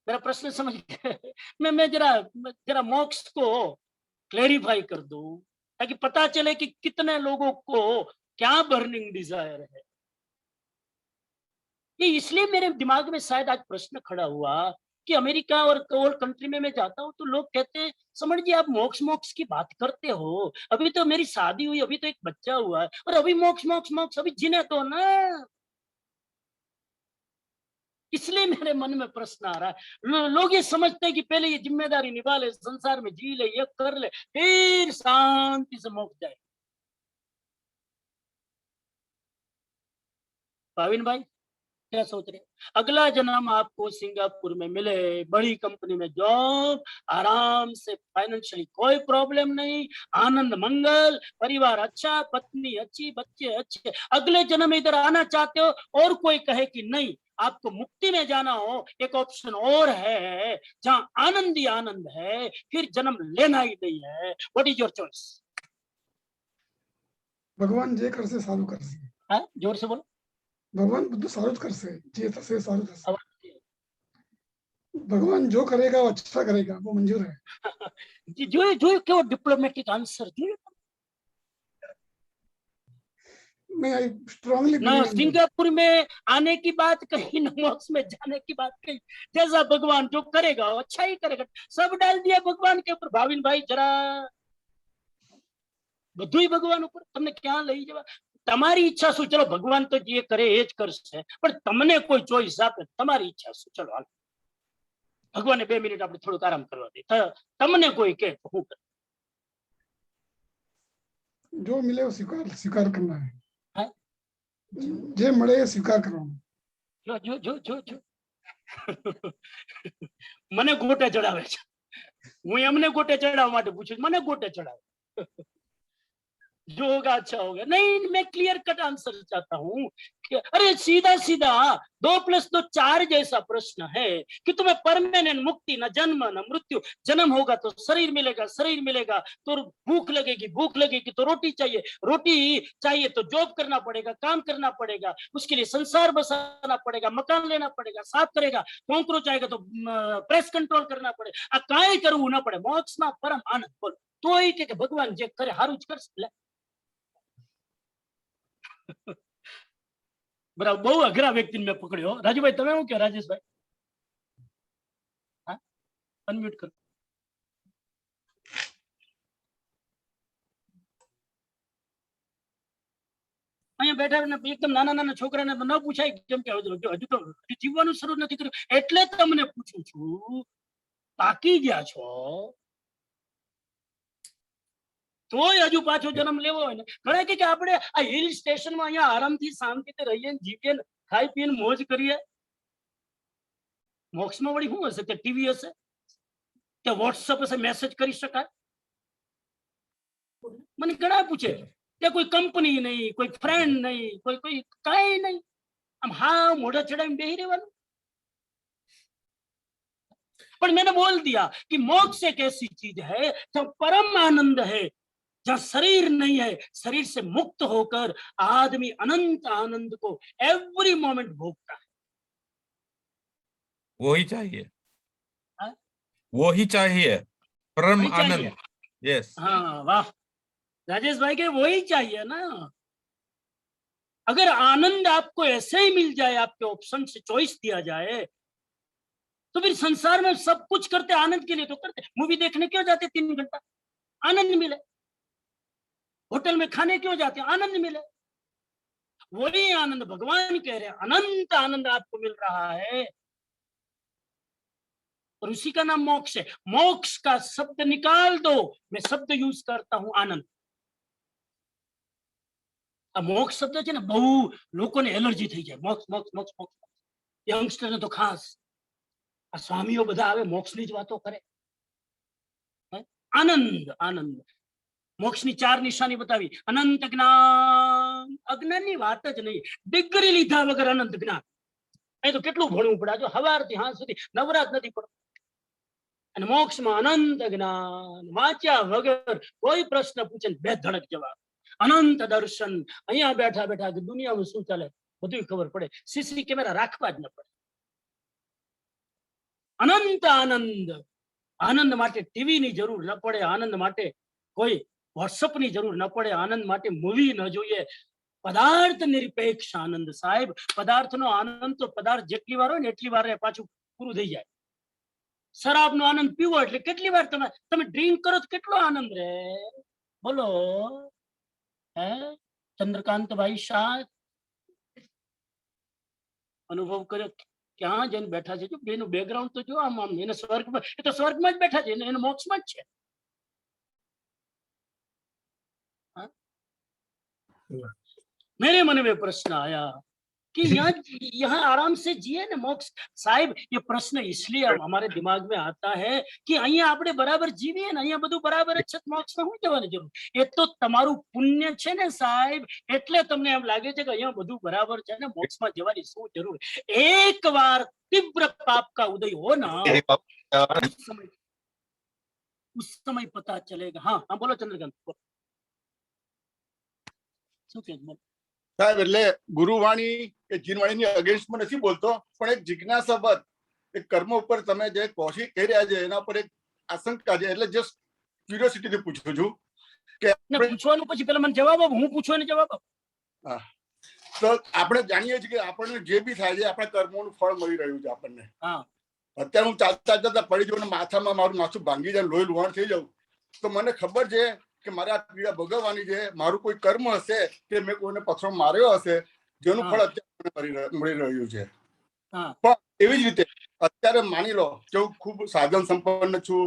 मेरा प्रश्न समझ गए? मैं जरा मोक्ष को क्लेरिफाई कर दूं ताकि पता चले कि कितने लोगों को क्या बर्निंग डिजायर है। ये इसलिए मेरे दिमाग में शायद आज प्रश्न खड़ा हुआ कि अमेरिका और कंट्री में मैं जाता हूं तो लोग कहते हैं, समझ जी आप मोक्ष मोक्ष की बात करते हो, अभी तो मेरी शादी हुई, अभी तो एक बच्चा हुआ है, और अभी मोक्ष मोक्ष मोक्ष, अभी जीने तो ना। इसलिए मेरे मन में प्रश्न आ रहा है। लोग ये समझते हैं कि पहले ये जिम्मेदारी निभा ले, संसार में जी ले, ये कर ले, फिर शांति से मोक्ष जाए। भाविन भाई क्या सोच रहे? अगला जन्म आपको सिंगापुर में मिले, बड़ी कंपनी में जॉब, आराम से, फाइनेंशियली कोई प्रॉब्लम नहीं, आनंद मंगल, परिवार अच्छा, पत्नी अच्छी, बच्चे अच्छे। अगले जन्म इधर आना चाहते हो और कोई कहे कि नहीं आपको मुक्ति में जाना हो, एक ऑप्शन और है जहां आनंद ही आनंद है, फिर जन्म लेना ही नहीं है। What is your choice? भगवान जे करसे सारू करसे। जोर से बोलो। भगवान બધું સારું જ કરશે, જે થશે સારું થશે। भगवान जो करेगा वो अच्छा करेगा, वो मंजूर है। जो क्यों डिप्लोमेटिक आंसर दिए मैं आई स्ट्रांगली ना, सिंगापुर में आने की बात कही, ना मोक्ष में जाने की बात कही। जैसा भगवान जो करेगा वो अच्छा ही करेगा, सब डाल दिया भगवान के ऊपर। भाविन भाई जरा બધું ही भगवान ऊपर, તમને क्या લઈ જવા? તમારી ઈચ્છા શું? ચલો ભગવાન તો જે કરે એ જ કરશે, પણ તમને કોઈ ચોઈસ આપે, તમારી ઈચ્છા શું? ચલો હાલ, ભગવાને 2 મિનિટ આપણે થોડુંક આરામ કરવા દે, તમને કોઈ કે હું કરું? जो मिले वो स्वीकार स्वीकार करना है। हाँ? जे મળે એ સ્વીકાર કરવાનો। જો જો જો જો જો મને ગોટે ચડાવે છે, હું એમને ગોટે ચડાવવા માટે પૂછું, મને गोटे चढ़ावे। जो होगा अच्छा होगा। नहीं, मैं क्लियर कट आंसर चाहता हूँ कि अरे सीधा सीधा 2 + 2 4 जैसा प्रश्न है कि तुम्हें परमानेंट मुक्ति, न जन्म न मृत्यु। जन्म होगा तो शरीर मिलेगा, शरीर मिलेगा तो भूख लगेगी, भूख लगेगी तो रोटी चाहिए, रोटी चाहिए तो जॉब करना पड़ेगा, काम करना पड़ेगा, उसके लिए संसार बसाना पड़ेगा, मकान लेना पड़ेगा, साफ करेगा, कॉन्क्रोच आएगा तो प्रेस कंट्रोल करना पड़ेगा, काई करવું ना पड़े, मोक्ष में परम आनंद। बोलो तो ही के भगवान जे करे हारू ज करશે। बराबर, बहु अघरा व्यक्ति ने पकड़ो। राजू भाई तमे हूँ क्या? राजेश भाई अनम्यूट करो। अहीं बैठा एकदम नाना नाना छोकरा ने न पूछाय केम के हजू तो जीवવાનું શરૂ નથી કર્યું એટલે તમને પૂછું છું। પાકી ગયા છો તોય હજુ પાછો જન્મ લેવો હોય ને, ઘણા કે આપણે આ હિલ સ્ટેશન માં અહીંયા આરામથી શાંતિથી રહીએ, જીવીએ, ખાઈ પીને મોજ કરીએ। મોક્ષમાં વળી શું હશે? કે ટીવી હશે, કે વોટ્સએપ હશે, મેસેજ કરી શકાય? મને ઘણા પૂછે કે કોઈ કંપની નહીં, કોઈ ફ્રેન્ડ નહીં, કોઈ કાંઈ નહીં, આમ હા મોઢા ચડાવીને બેહી રહેવાનું। पर मैंने बोल दिया कि मोक्ष एक ऐसी चीज है जहाँ परम आनंद है, जहाँ शरीर नहीं है, शरीर से मुक्त होकर आदमी अनंत आनंद को एवरी मोमेंट भोगता है। वो ही चाहिए, हाँ? वो ही चाहिए, परम वही चाहिए। आनंद। यस, हाँ वाह राजेश भाई के वही चाहिए ना। अगर आनंद आपको ऐसे ही मिल जाए, आपके ऑप्शन से चॉइस दिया जाए, तो फिर संसार में सब कुछ करते, आनंद के लिए तो करते। मूवी देखने क्यों जाते 3 घंटा? आनंद मिले। होटल में खाने क्यों जाते? आनंद मिले। वही आनंद भगवान कह रहे हैं, अनंत आनंद आपको मिल रहा है और उसी का नाम मोक्ष है। मोक्ष का शब्द निकाल दो, मैं शब्द यूज करता हूं आनंद। अब मोक्ष शब्द है ना, बहु लोगों ने एलर्जी थी जाए, मोक्ष मोक्ष मोक्ष मोक्ष। यंगस्टर ने तो खास स्वामीओ બધા આવે મોક્ષની જ વાતો કરે। આનંદ આનંદ, મોક્ષની 4 નિશાની બતાવી। અનંત જ્ઞાન, અજ્ઞાનની વાત જ નહીં, ડિગ્રી લીધા વગર અનંત જ્ઞાન। એ તો કેટલું ભણવું પડે, જો હવારથી હાંજ સુધી નવરાત નથી પડતો। અને મોક્ષમાં અનંત જ્ઞાન, વાંચ્યા વગર કોઈ પ્રશ્ન પૂછે ને બે ધડક જવાબ, અનંત દર્શન. અહીંયા બેઠા બેઠા કે દુનિયામાં શું ચાલે બધું ખબર પડે, સીસી કેમેરા રાખવા જ ન પડે. અનંત આનંદ. આનંદ માટે ટીવી ની જરૂર ન પડે, આનંદ માટે કોઈ વોટ્સઅપ ની જરૂર ન પડે, આનંદ માટે મૂવી ન જોઈએ. પદાર્થ નિરપેક્ષ આનંદ સાહેબ. પદાર્થનો આનંદ તો પદાર્થ જેટલી વાર હોય ને એટલી વાર પાછું પૂરું થઈ જાય. શરાબનો આનંદ પીવો એટલે કેટલી વાર તમે ડ્રિંક કરો તો કેટલો આનંદ રહે, બોલો હે ચંદ્રકાંતભાઈ શાહ? અનુભવ કર્યો, ક્યાં જઈને બેઠા છે? જો બેનું બેકગ્રાઉન્ડ તો જો, આમ આમ એને સ્વર્ગમાં, એ તો સ્વર્ગમાં જ બેઠા છે, એને મોક્ષમાં જ છે. मेरे मन में प्रश्न आया कि यहाँ आराम से जिए ना मोक्ष साहिब. ये प्रश्न इसलिए हमारे दिमाग में आता है कि અહીંયા આપણે બરાબર જીવીએ ને, અહીંયા બધું બરાબર જ છે, મોક્ષમાં શું જવાની જરૂર? એ તો તમારું પુણ્ય છે ને સાહેબ, એટલે તમને એમ લાગે છે કે અહીંયા બધું બરાબર છે ને, મોક્ષમાં જવાની શું જરૂર? એક વાર तीव्र पाप का उदय हो ना, उस समय पता चलेगा. हाँ हाँ बोलो चंद्रकांत. શું કે સાહેબ? એટલે ગુરુવાણી કે જીનવાણીની અગેન્સ્ટમાં નથી બોલતો, પણ એક જિજ્ઞાસાવર એક કર્મ ઉપર તમે જે કોશિશ કરી રહ્યા છે એના પર એક આશંકા છે, એટલે જસ્ટ ક્યુરિયોસિટીથી પૂછું છું કે પૂછવાનું પછી પેલા મને જવાબ આપો, હું પૂછું એને જવાબ આપો. હા, તો આપણે જાણીએ છીએ કે આપણને જે બી થાય છે આપણા કર્મોનું ફળ મળી રહ્યું છે આપણને. હા, અત્યારે હું ચાલતા ચાલતા પડી જાઉં ને માથામાં મારું માથું ભાંગી જાય, લોહી લુહાણ થઈ જાઉં, તો મને ખબર છે કે મારે આ પીડા ભોગવવાની છે, મારું કોઈ કર્મ હશે કે મેં કોઈને પથરો માર્યો હશે જેનું ફળ અત્યારે મળી રહ્યું છે. પણ એવી જ રીતે અત્યારે માની લો કે હું ખૂબ સાધન સંપન્ન છું,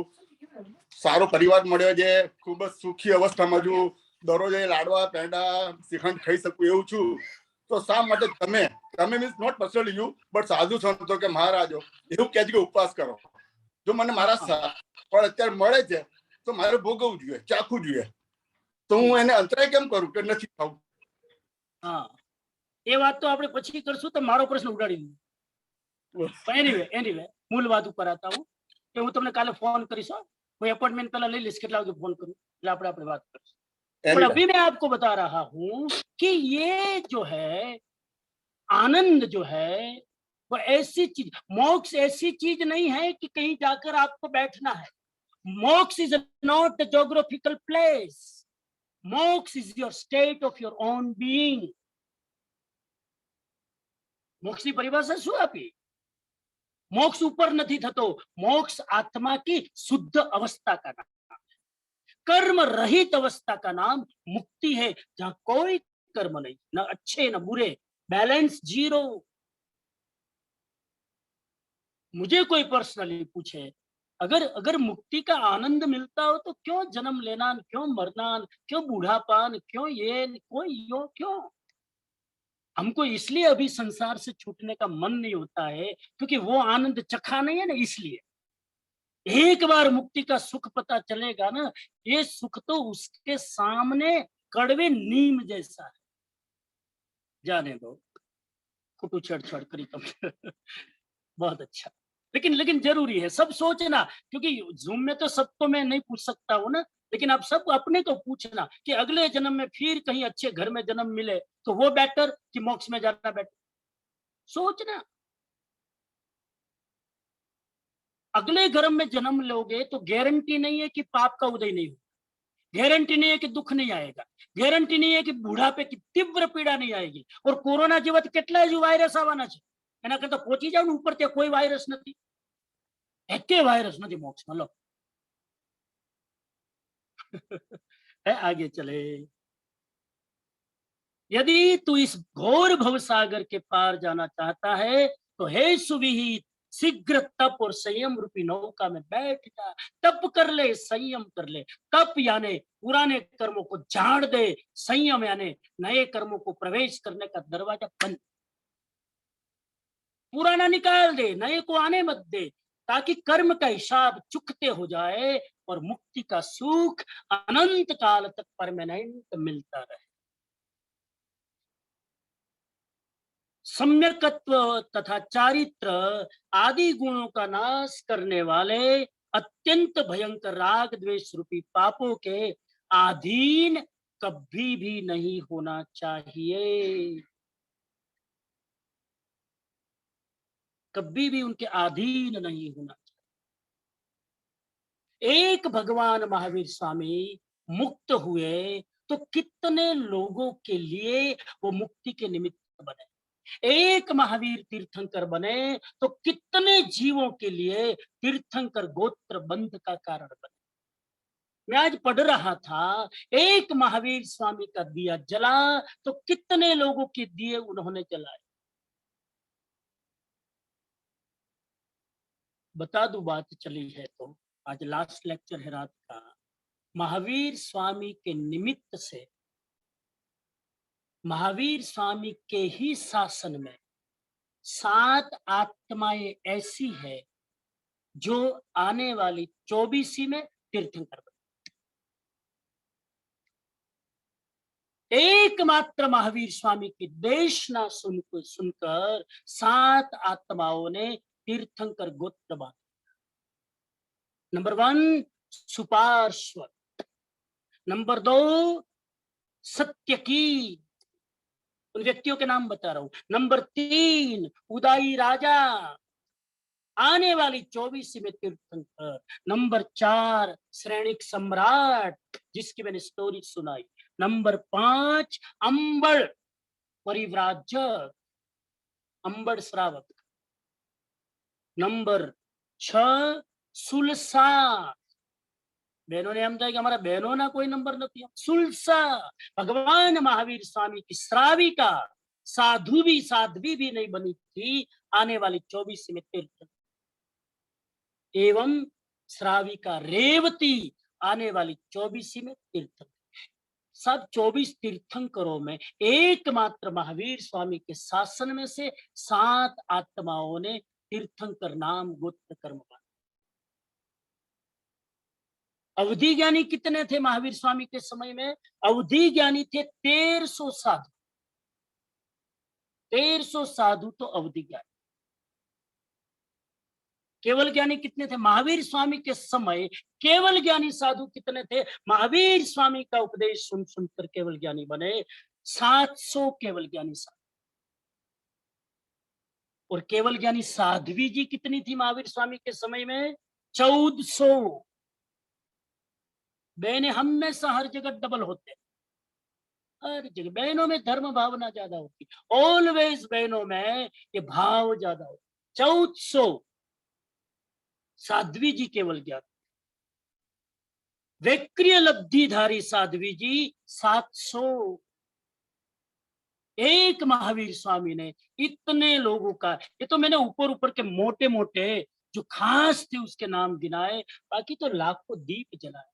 સારો પરિવાર મળ્યો છે, ખૂબ જ સુખી અવસ્થામાં છું, દરરોજ લાડવા પેંડા શ્રીખંડ ખાઈ શકું એવું છું, તો શા માટે તમે means not personally you but સાધુ સંતો કે મહારાજો એવું કહે છે કે ઉપવાસ કરો? જો મને મારા ફળ અત્યારે મળે છે તો મારે ભોગવવું જોઈએ, ચાખવું જોઈએ, તો હું એને અંતરાય કેમ કરું કે નથી ખાવું? હા, એ વાત તો આપણે પછી કરશું. તો મારો પ્રશ્ન ઉડાડી દીધો. એનીવે મૂળ વાત ઉપર આતા હું કે હું તમને કાલે ફોન કરીશ. હું એપોઇન્ટમેન્ટ પહેલા લઈ લઈશ કેટલા વાગે ફોન કરું, એટલે આપણે વાત કરીશું. पर अभी मैं आपको बता रहा हूं कि ये जो है आनंद जो है वो ऐसी चीज, मोक्ष ऐसी चीज नहीं है कि कहीं जाकर आपको बैठना है. Moksha is not a geographical place. Moksha is your state of your own being. Moksha की परिभाषा શું આપી? मोक्ष ऊपर नहीं थतो, मोक्ष आत्मा की शुद्ध अवस्था का नाम, कर्म रहित अवस्था का नाम मुक्ति है, जहां कोई कर्म नहीं, न अच्छे न बुरे, बैलेंस जीरो. मुझे कोई पर्सनली पूछे अगर मुक्ति का आनंद मिलता हो तो क्यों जन्म लेना, क्यों मरना, क्यों बूढ़ापान, क्यों ये कोई यो क्यों? हमको इसलिए अभी संसार से छूटने का मन नहीं होता है क्योंकि वो आनंद चखा नहीं है ना. इसलिए एक बार मुक्ति का सुख पता चलेगा ना, ये सुख तो उसके सामने कड़वे नीम जैसा है. जाने दो, कुटू छेड़छाड़ करी तुम. बहुत अच्छा, लेकिन जरूरी है सब सोचना, क्योंकि जूम में तो सबको मैं नहीं पूछ सकता हूँ ना, लेकिन आप सब अपने को पूछना कि अगले जन्म में फिर कहीं अच्छे घर में जन्म मिले तो वो बेटर कि मोक्ष में जाना बेटर. सोचना. अगले घर में जन्म लोगे तो गारंटी नहीं है कि पाप का उदय नहीं हो, गारंटी नहीं है कि दुख नहीं आएगा, गारंटी नहीं है कि बुढ़ापे की तीव्र पीड़ा नहीं आएगी. और कोरोना जेवा કેટલા જ વાયરસ આવવાના છે, એના કરતા પહોંચી જાવ ને ઉપર ત્યાં કોઈ વાયરસ નથી, એકે વાયરસ નથી મોક્ષમાં. લો आगे चले. यदि तू इस घोर भवसागर के पार जाना चाहता है तो हे सुविहित, शीघ्र तप और संयम रूपी नौका में बैठ जा. तप कर ले, संयम कर ले. तप यानी पुराने कर्मों को झाड़ दे, संयम यानी नए कर्मों को प्रवेश करने का दरवाजा बंद. पुराना निकाल दे, नए को आने मत दे, ताकि कर्म का हिसाब चुकते हो जाए और मुक्ति का सुख अनंत काल तक परमानेंट मिलता रहे. सम्यकत्व तथा चारित्र आदि गुणों का नाश करने वाले अत्यंत भयंकर राग द्वेष रूपी पापों के अधीन कभी भी नहीं होना चाहिए, कभी भी उनके अधीन नहीं होना चाहिए। एक भगवान महावीर स्वामी मुक्त हुए तो कितने लोगों के लिए वो मुक्ति के निमित्त बने। एक महावीर तीर्थंकर बने तो कितने जीवों के लिए तीर्थंकर गोत्र बंध का कारण बने। मैं आज पढ़ रहा था, एक महावीर स्वामी का दिया जला तो कितने लोगों के दिए उन्होंने जलाए। बता दूं बात चली है तो आज लास्ट लेक्चर है रात का। महावीर स्वामी के निमित्त से, महावीर स्वामी के ही शासन में 7 आत्माएं ऐसी है जो आने वाली 24 में तीर्थंकर बने। एकमात्र महावीर स्वामी की देशना सुनकर 7 आत्माओं ने तीर्थंकर गोत्र बांधा। नंबर 1 सुपार्श्व, नंबर 2 सत्यकी, उन व्यक्तियों के नाम बता रहा हूं। नंबर 3 उदाई राजा, आने वाली 24 में तीर्थंकर। नंबर 4 श्रेणिक सम्राट, जिसकी मैंने स्टोरी सुनाई। नंबर 5 अंबड़ परिव्राजक, अंबड़ श्रावक। नंबर 6 सुलसा, बहनों ने हम कि हमारा बहनों ना कोई नंबर नहीं। सुलसा भगवान महावीर स्वामी की श्राविका, साध्वी भी नहीं बनी थी, आने वाली 24 में तीर्थंकर। एवं श्राविका रेवती, आने वाली 24 में तीर्थंकर। सब 24 तीर्थंकरों में एकमात्र महावीर स्वामी के शासन में से 7 आत्माओं ने तीर्थंकर नाम गोत्र कर्म बांधा। अवधि ज्ञानी कितने थे महावीर स्वामी के समय में? अवधि ज्ञानी थे 1300 साधु। 1300 साधु तो अवधि ज्ञानी। केवल ज्ञानी कितने थे महावीर स्वामी के समय? केवल ज्ञानी साधु कितने थे? महावीर स्वामी का उपदेश सुन सुनकर केवल ज्ञानी बने 700 केवल ज्ञानी साधु। और केवल ज्ञानी साध्वी जी कितनी थी महावीर स्वामी के समय में? 1400। बहनें हमेशा हर जगह डबल होते, हर जगह बहनों में धर्म भावना ज्यादा होती, ऑलवेज बहनों में ये भाव ज्यादा होता। 1400 साध्वी जी केवल ज्ञान। वैक्रिय लब्धिधारी साध्वी जी 700। एक महावीर स्वामी ने इतने लोगों का, ये तो मैंने ऊपर ऊपर के मोटे मोटे जो खास थे उसके नाम गिनाए, बाकी तो लाखों दीप जलाए।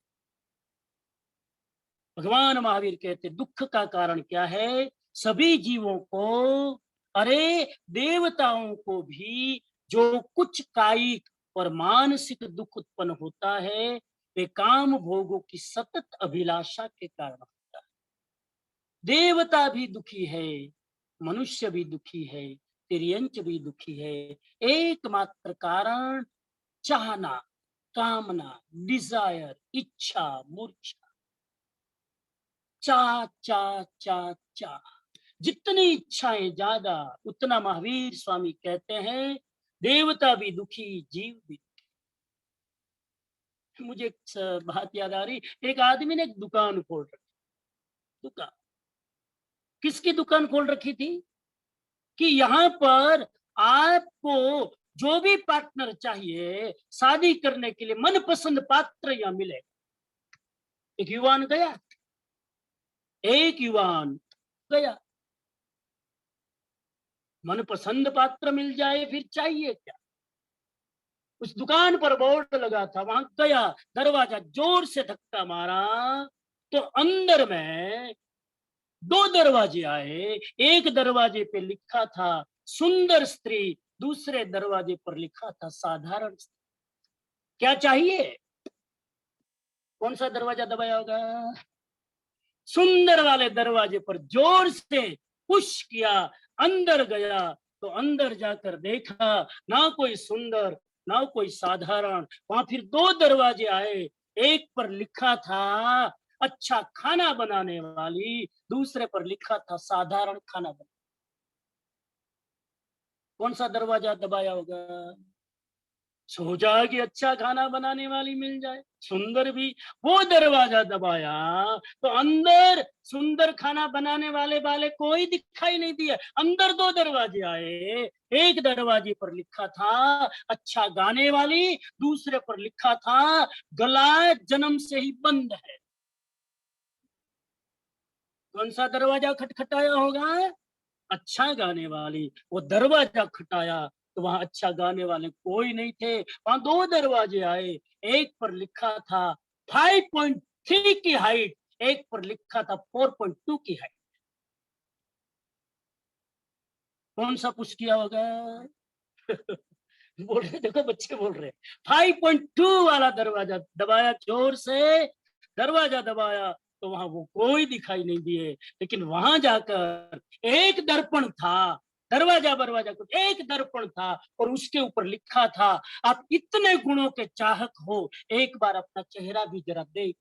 भगवान महावीर कहते दुख का कारण क्या है? सभी जीवों को, अरे देवताओं को भी जो कुछ कायिक और मानसिक दुख उत्पन्न होता है वे काम भोगों की सतत अभिलाषा के कारण होता है। देवता भी दुखी है, मनुष्य भी दुखी है, तिर्यंच भी दुखी है। एकमात्र कारण चाहना, कामना, डिजायर, इच्छा, मूर्छा। चा चा चा चा, जितनी इच्छाएं ज्यादा उतना महावीर स्वामी कहते हैं देवता भी दुखी, जीव भी दुखी। मुझे एक बात याद आ रही, एक आदमी ने एक दुकान खोल रखी। दुकान किसकी दुकान खोल रखी थी? कि यहाँ पर आपको जो भी पार्टनर चाहिए शादी करने के लिए, मनपसंद पात्र यहाँ मिले। एक युवान गया, मनपसंद पात्र मिल जाए फिर चाहिए क्या? उस दुकान पर बोर्ड लगा था, वहां गया, दरवाजा जोर से धक्का मारा तो अंदर में 2 दरवाजे आए। एक दरवाजे पे लिखा था सुंदर स्त्री, दूसरे दरवाजे पर लिखा था साधारण स्त्री। क्या चाहिए? कौन सा दरवाजा दबाया होगा? सुंदर वाले दरवाजे पर जोर से पुश किया, अंदर गया तो अंदर जाकर देखा ना कोई सुंदर ना कोई साधारण। वहां फिर 2 दरवाजे आए, एक पर लिखा था अच्छा खाना बनाने वाली, दूसरे पर लिखा था साधारण खाना बनाने। कौन सा दरवाजा दबाया होगा? सोचा कि अच्छा खाना बनाने वाली मिल जाए, सुंदर भी। वो दरवाजा दबाया तो अंदर सुंदर खाना बनाने वाले कोई दिखाई नहीं दिया। अंदर 2 दरवाजे आए, एक दरवाजे पर लिखा था अच्छा गाने वाली, दूसरे पर लिखा था गला जन्म से ही बंद है। कौन सा दरवाजा खटखटाया होगा? अच्छा गाने वाली। वो दरवाजा खटाया तो वहां अच्छा गाने वाले कोई नहीं थे। वहां 2 दरवाजे आए, एक पर लिखा था 5.3 की हाइट, एक पर लिखा था 4.2 की हाइट। कौन सा पुश किया होगा? बोल रहे, देखो बच्चे बोल रहे। 5.2 वाला दरवाजा दबाया, जोर से दरवाजा दबाया तो वहां वो कोई दिखाई नहीं दिए। लेकिन वहां जाकर एक दर्पण था, दरवाजा बरवाजा कुछ, एक दर्पण था और उसके ऊपर लिखा था आप इतने गुणों के चाहक हो, एक बार अपना चेहरा भी जरा देख।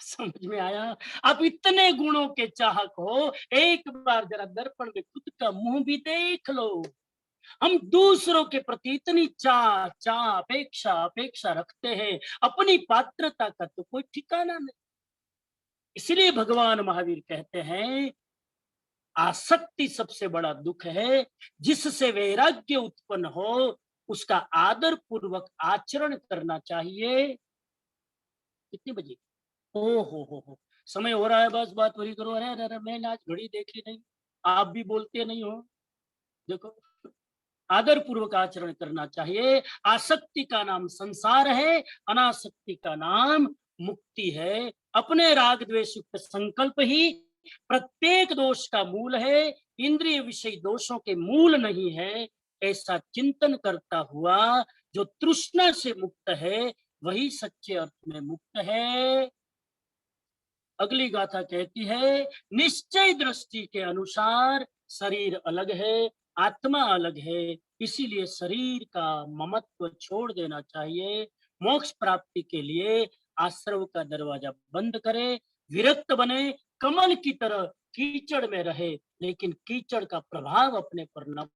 समझ में आया? आप इतने गुणों के चाहक हो, एक बार जरा दर्पण में खुद का मुंह भी देख लो। हम दूसरों के प्रति इतनी अपेक्षा रखते हैं, अपनी पात्रता का तो कोई ठिकाना नहीं। इसलिए भगवान महावीर कहते हैं आसक्ति सबसे बड़ा दुख है, जिससे वैराग्य उत्पन्न हो उसका आदर पूर्वक आचरण करना चाहिए। कितने बजे? ओ हो, समय हो रहा है, बस बात पूरी करो। अरे मैंने आज घड़ी देखी नहीं, आप भी बोलते नहीं हो। देखो, आदर पूर्वक आचरण करना चाहिए। आसक्ति का नाम संसार है, अनासक्ति का नाम मुक्ति है। अपने राग द्वेष युक्त संकल्प ही प्रत्येक दोष का मूल है, इंद्रिय विषय दोषों के मूल नहीं है। ऐसा चिंतन करता हुआ जो तृष्णा से मुक्त है वही सच्चे अर्थ में मुक्त है। अगली गाथा कहती है निश्चय दृष्टि के अनुसार शरीर अलग है, आत्मा अलग है, इसीलिए शरीर का ममत्व छोड़ देना चाहिए। मोक्ष प्राप्ति के लिए आश्रव का दरवाजा बंद करे, विरक्त बने, कमल की तरह कीचड़ में रहे, लेकिन कीचड़ का प्रभाव अपने पर न।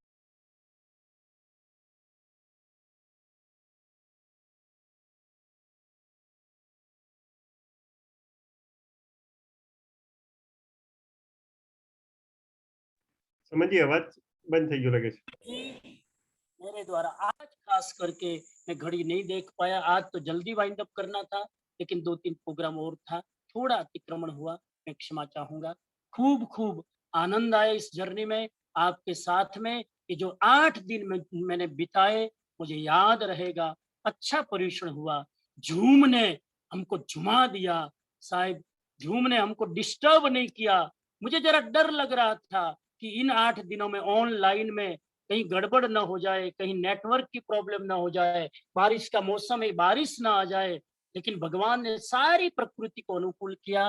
समझिए, अवाज बंद થઈ ગયો લાગે છે। मेरे द्वारा आज खास करके मैं घड़ी नहीं देख पाया। आज तो जल्दी वाइंड अप करना था, लेकिन 2-3 प्रोग्राम और था, थोड़ा अतिक्रमण हुआ, मैं क्षमा चाहूंगा। खूब खूब आनंद आया इस जर्नी में आपके साथ में। ये जो 8 दिन में मैंने बिताए मुझे याद रहेगा। अच्छा पर्यूषण हुआ, झूम ने हमको झुमा दिया। साहिब, झूम ने हमको डिस्टर्ब नहीं किया। मुझे जरा डर लग रहा था कि इन 8 दिनों में ऑनलाइन में कहीं गड़बड़ ना हो जाए, कहीं नेटवर्क की प्रॉब्लम ना हो जाए, बारिश का मौसम है, बारिश ना आ जाए। लेकिन भगवान ने सारी प्रकृति को अनुकूल किया।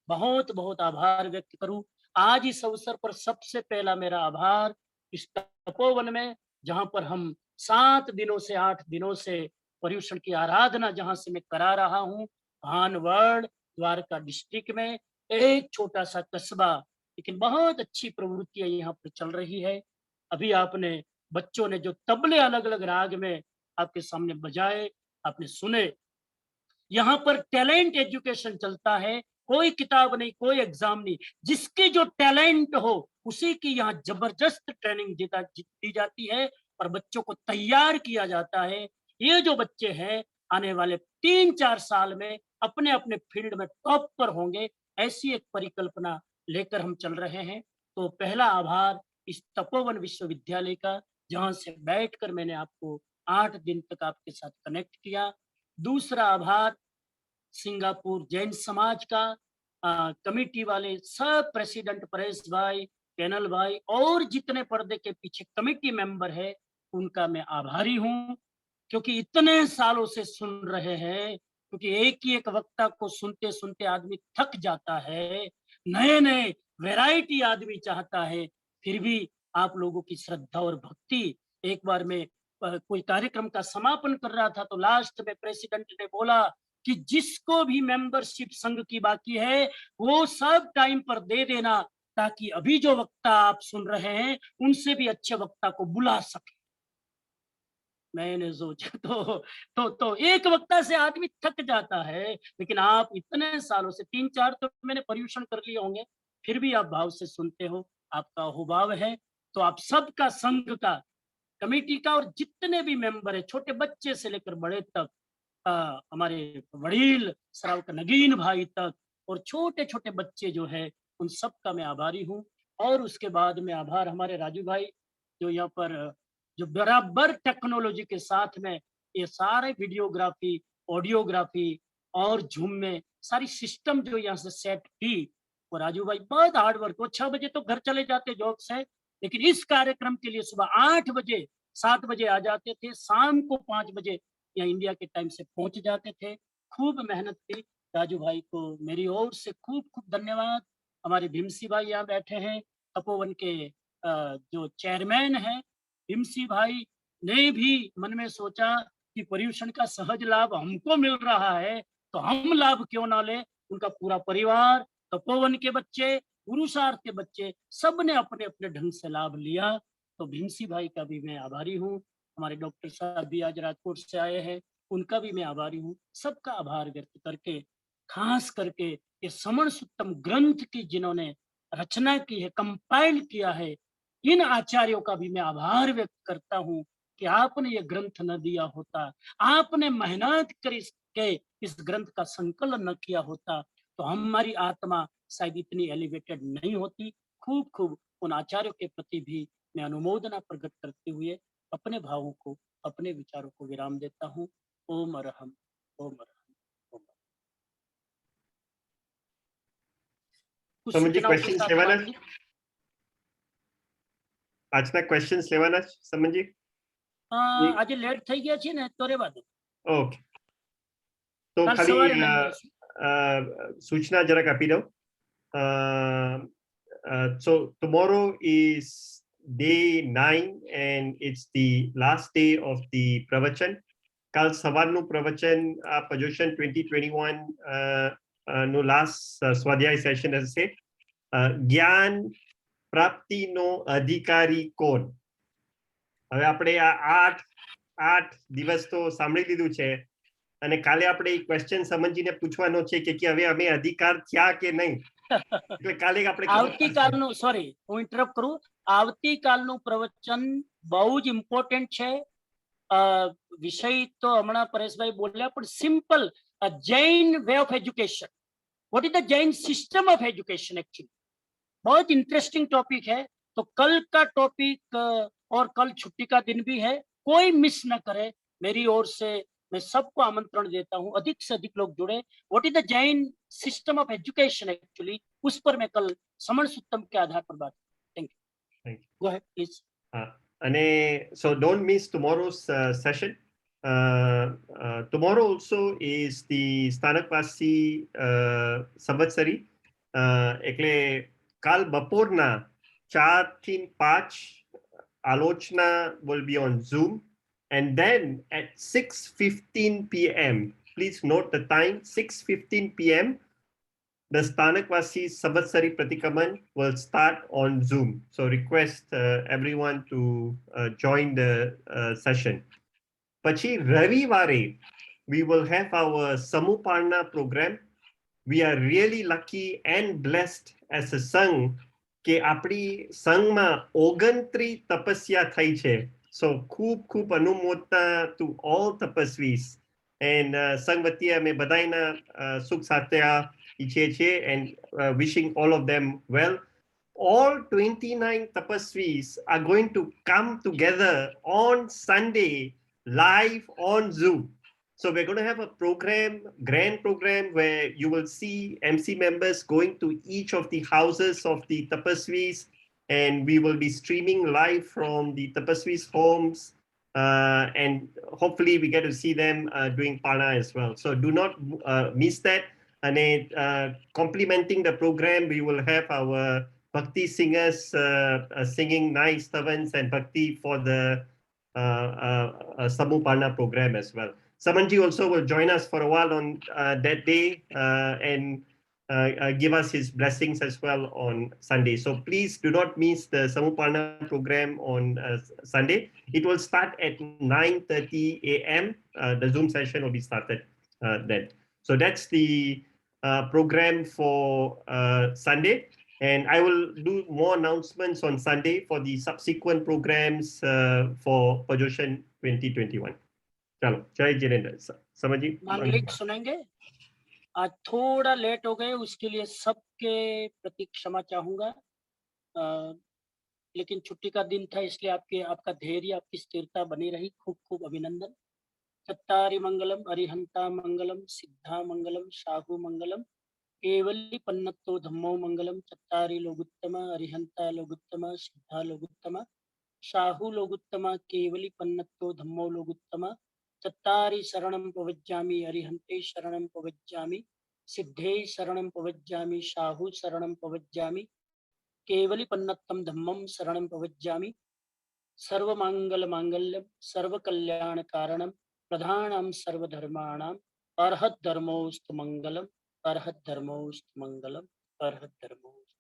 बहुत बहुत आभार व्यक्त करूं आज इस अवसर पर। सबसे पहला मेरा आभार इस तपोवन में, जहां पर हम 7 दिनों से 8 दिनों से पर्यूषण की आराधना जहां से मैं करा रहा हूं, भानवड़ द्वारका डिस्ट्रिक्ट में एक छोटा सा कस्बा, लेकिन बहुत अच्छी प्रवृत्तियां यहाँ पर चल रही है। अभी आपने बच्चों ने जो तबले अलग अलग राग में आपके सामने बजाए, आपने सुने। यहाँ पर टैलेंट एजुकेशन चलता है, कोई किताब नहीं, कोई एग्जाम नहीं, जिसके जो टैलेंट हो उसी की यहाँ जबरदस्त ट्रेनिंग दी जाती है और बच्चों को तैयार किया जाता है। ये जो बच्चे हैं आने वाले 3-4 साल में अपने अपने फील्ड में टॉप पर होंगे, ऐसी एक परिकल्पना लेकर हम चल रहे हैं। तो पहला आभार इस तपोवन विश्वविद्यालय का, जहां से बैठकर मैंने आपको 8 दिन तक आपके साथ कनेक्ट किया। दूसरा आभार सिंगापुर जैन समाज का, कमिटी वाले सब, प्रेसिडेंट परेश भाई, पैनल भाई और जितने पर्दे के पीछे कमिटी मेंबर है, उनका मैं आभारी हूं, क्योंकि इतने सालों से सुन रहे हैं। क्योंकि एक ही एक वक्ता को सुनते सुनते आदमी थक जाता है, नए नए वैरायटी आदमी चाहता है। फिर भी आप लोगों की श्रद्धा और भक्ति। एक बार मैं कोई कार्यक्रम का समापन कर रहा था तो लास्ट में प्रेसिडेंट ने बोला कि जिसको भी मेंबरशिप संघ की बाकी है वो सब टाइम पर दे देना, ताकि अभी जो वक्ता आप सुन रहे हैं उनसे भी अच्छे वक्ता को बुला सके। मैंने सोचा तो एक वक्ता से आदमी थक जाता है, लेकिन आप इतने सालों से 3-4 तो मैंने पर्यूषण कर लिए होंगे, फिर भी आप भाव से सुनते हो, आपका अहोभाव है। तो आप सबका, संघ का, कमेटी का और जितने भी मेंबर है, छोटे बच्चे से लेकर बड़े तक, हमारे वडील श्रावक नगीन भाई तक और छोटे छोटे बच्चे जो है उन सब का मैं आभारी हूँ। और उसके बाद में आभार हमारे राजू भाई जो यहाँ पर जो बराबर टेक्नोलॉजी के साथ में ये सारे वीडियोग्राफी, ऑडियोग्राफी और झूम में सारी सिस्टम जो यहाँ से सेट की, वो राजू भाई बहुत हार्ड वर्क। वो 6 बजे तो घर चले जाते जॉब से, लेकिन इस कार्यक्रम के लिए सुबह 8 बजे 7 बजे आ जाते थे, शाम को 5 बजे यहाँ इंडिया के टाइम से पहुंच जाते थे। खूब मेहनत की। राजू भाई को मेरी ओर से खूब खूब धन्यवाद। हमारे भीमसी भाई यहाँ बैठे हैं, तपोवन के जो चेयरमैन हैं। भीमसी भाई ने भी मन में सोचा कि पर्यूषण का सहज लाभ हमको मिल रहा है तो हम लाभ क्यों ना ले। उनका पूरा परिवार, तपोवन के बच्चे, पुरुषार्थ के बच्चे, सब ने अपने अपने ढंग से लाभ लिया। तो भीमसी भाई का भी मैं आभारी हूँ। हमारे डॉक्टर साहब भी आज राजकोट से आए हैं, उनका भी मैं आभारी हूँ। सबका आभार व्यक्त करके, खास करके ये समण सुत्तम ग्रंथ की जिन्होंने रचना की है, कंपाइल किया है, इन आचार्यों का भी मैं आभार व्यक्त करता हूँ कि आपने ये ग्रंथ न दिया होता, आपने मेहनत करके इस ग्रंथ का संकलन न किया होता तो हमारी आत्मा शायद इतनी एलिवेटेड नहीं होती। खूब खूब उन आचार्यों के प्रति भी मैं अनुमोदना प्रकट करते हुए अपने भावों को, अपने विचारों को विराम देता हूँ। ओम अरहम, ओम अरहम, ओम अरहम। कुछ समझी सूचनाओं के क्वेश्चंस साथ लेवाना मांगिए। આજના ક્વેશ્ચન્સ લેવાના છે સમજી? આજે લેટ થઈ ગયા છે ને તો રેવા દો. ઓકે, તો કાલ ખાલી સવારે લઈ લઈશું. સૂચના જરાક આપી દઉં. So tomorrow is day 9 and it's the last day of the pravachan. કાલ સવારનું પ્રવચન આ પજોશન 2021 નું last સ્વાધ્યાય સેશન હશે. જ્ઞાન પ્રાપ્તિનો અધિકારી કોણ? હવે આપણે આ 8 દિવસ તો સાંભળી લીધું છે અને કાલે આપણે એક ક્વેશ્ચન સમજીને પૂછવાનો છે કે હવે અમે અધિકાર થયા કે નહીં. એટલે કાલે આપણે આવતીકાલનું, સોરી હું ઇન્ટરપ્ટ કરું, આવતીકાલનું પ્રવચન બહુ જ ઇમ્પોર્ટન્ટ છે. વિષય તો હમણાં પરેશભાઈ બોલ્યા, પણ simple Jain way of education, what is the Jain system of education, actually बहुत इंटरेस्टिंग टॉपिक है। तो कल का टॉपिक और कल छुट्टी का दिन भी है, कोई मिस न करे। मेरी ओर से मैं सबको आमंत्रण देता हूं, अधिक से अधिक लोग जुड़े। What is the Jain system of education, actually उस पर मैं कल समण सुत्तम के आधार पर बात। Thank you, go ahead please. અને so don't miss tomorrow's session. Tomorrow also is the Stanakvasi Samvatsari. એટલે કાલ બપોરના 4 થી 5 આલોચના will be on Zoom, and then at 6:15 p.m. please note the time, 6:15 p.m. the Stanakvasi Samvatsari Pratikaman will start on Zoom. So request everyone to join the session. Pachi Ravivare we will have our Samuparna program. We are really lucky and blessed as a Sangh કે આપણી સંઘમાં 29 તપસ્યા થઈ છે. So ખૂબ અનુમોદના to all tapasvis, and સંઘવતી અમે બધાયના સુખ સાત્યા ઈચ્છે છે and wishing all of them well. All 29 tapasvis are going to come together on Sunday live on Zoom. So we're going to have a program, grand program, where you will see MC members going to each of the houses of the tapasvis, and we will be streaming live from the tapasvis homes, and hopefully we get to see them doing Parna as well. So do not miss that. And complementing the program, we will have our Bhakti singers singing nice stavans and Bhakti for the Samuparna program as well. Samanji also will join us for a while on that day and give us his blessings as well on Sunday. So please do not miss the Samuparna program on Sunday. It will start at 9:30 a.m. The Zoom session will be started then. So that's the program for Sunday. And I will do more announcements on Sunday for the subsequent programs for Pajoshan 2021. चलो जय जिनेंद्र समझ जी मांगलिक सुनेंगे आज थोड़ा late हो गए उसके लिए सबके प्रति क्षमा चाहूंगा लेकिन छुट्टी का दिन था इसलिए आपका धैर्य आपकी स्थिरता बनी रही खूब खूब अभिनंदन चत्तारि मंगलम अरिहंता मंगलम सिद्धा मंगलम शाहु मंगलम केवली पन्नत्तो धम्मो मंगलम चत्तारि लोगुत्तम अरिहंता लोगुत्तम सिद्धा लोगुत्तम शाहु लोगुत्तम केवली पन्नत्तो धम्मो लोगुत्तम चत्तारि शरणं प्रवज्जामि अरिहन्ते शरणं प्रवज्जामि सिद्धे शरणं प्रवज्जामि शाहु शरणं प्रवज्जामि केवली पन्नत्तं धम्मं शरणं प्रवज्जामि सर्वमंगल मांगल्यं सर्वकल्याण कारणं प्रधानं सर्वधर्माणां अर्हत् धर्मोऽस्तु मंगलम् अर्हत् धर्मोऽस्तु मंगलम् अर्हत् धर्मोऽस्तु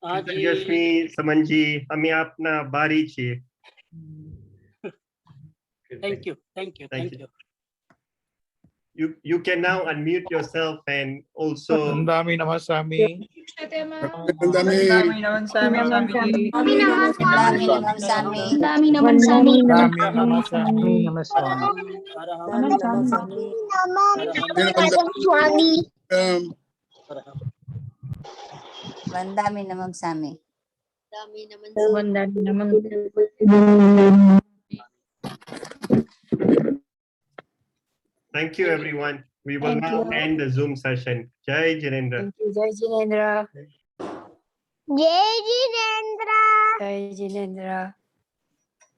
कृतज्ञस्मि समनजी हमें अपना आभारी છીએ Thank you. You can now unmute yourself and also Nandami Namasami. વંદામી Vandami Namam Sami. thank you everyone. We will now end the Zoom session. Jai Jinendra. Jai Jinendra. Jai Jinendra. Jai Jinendra.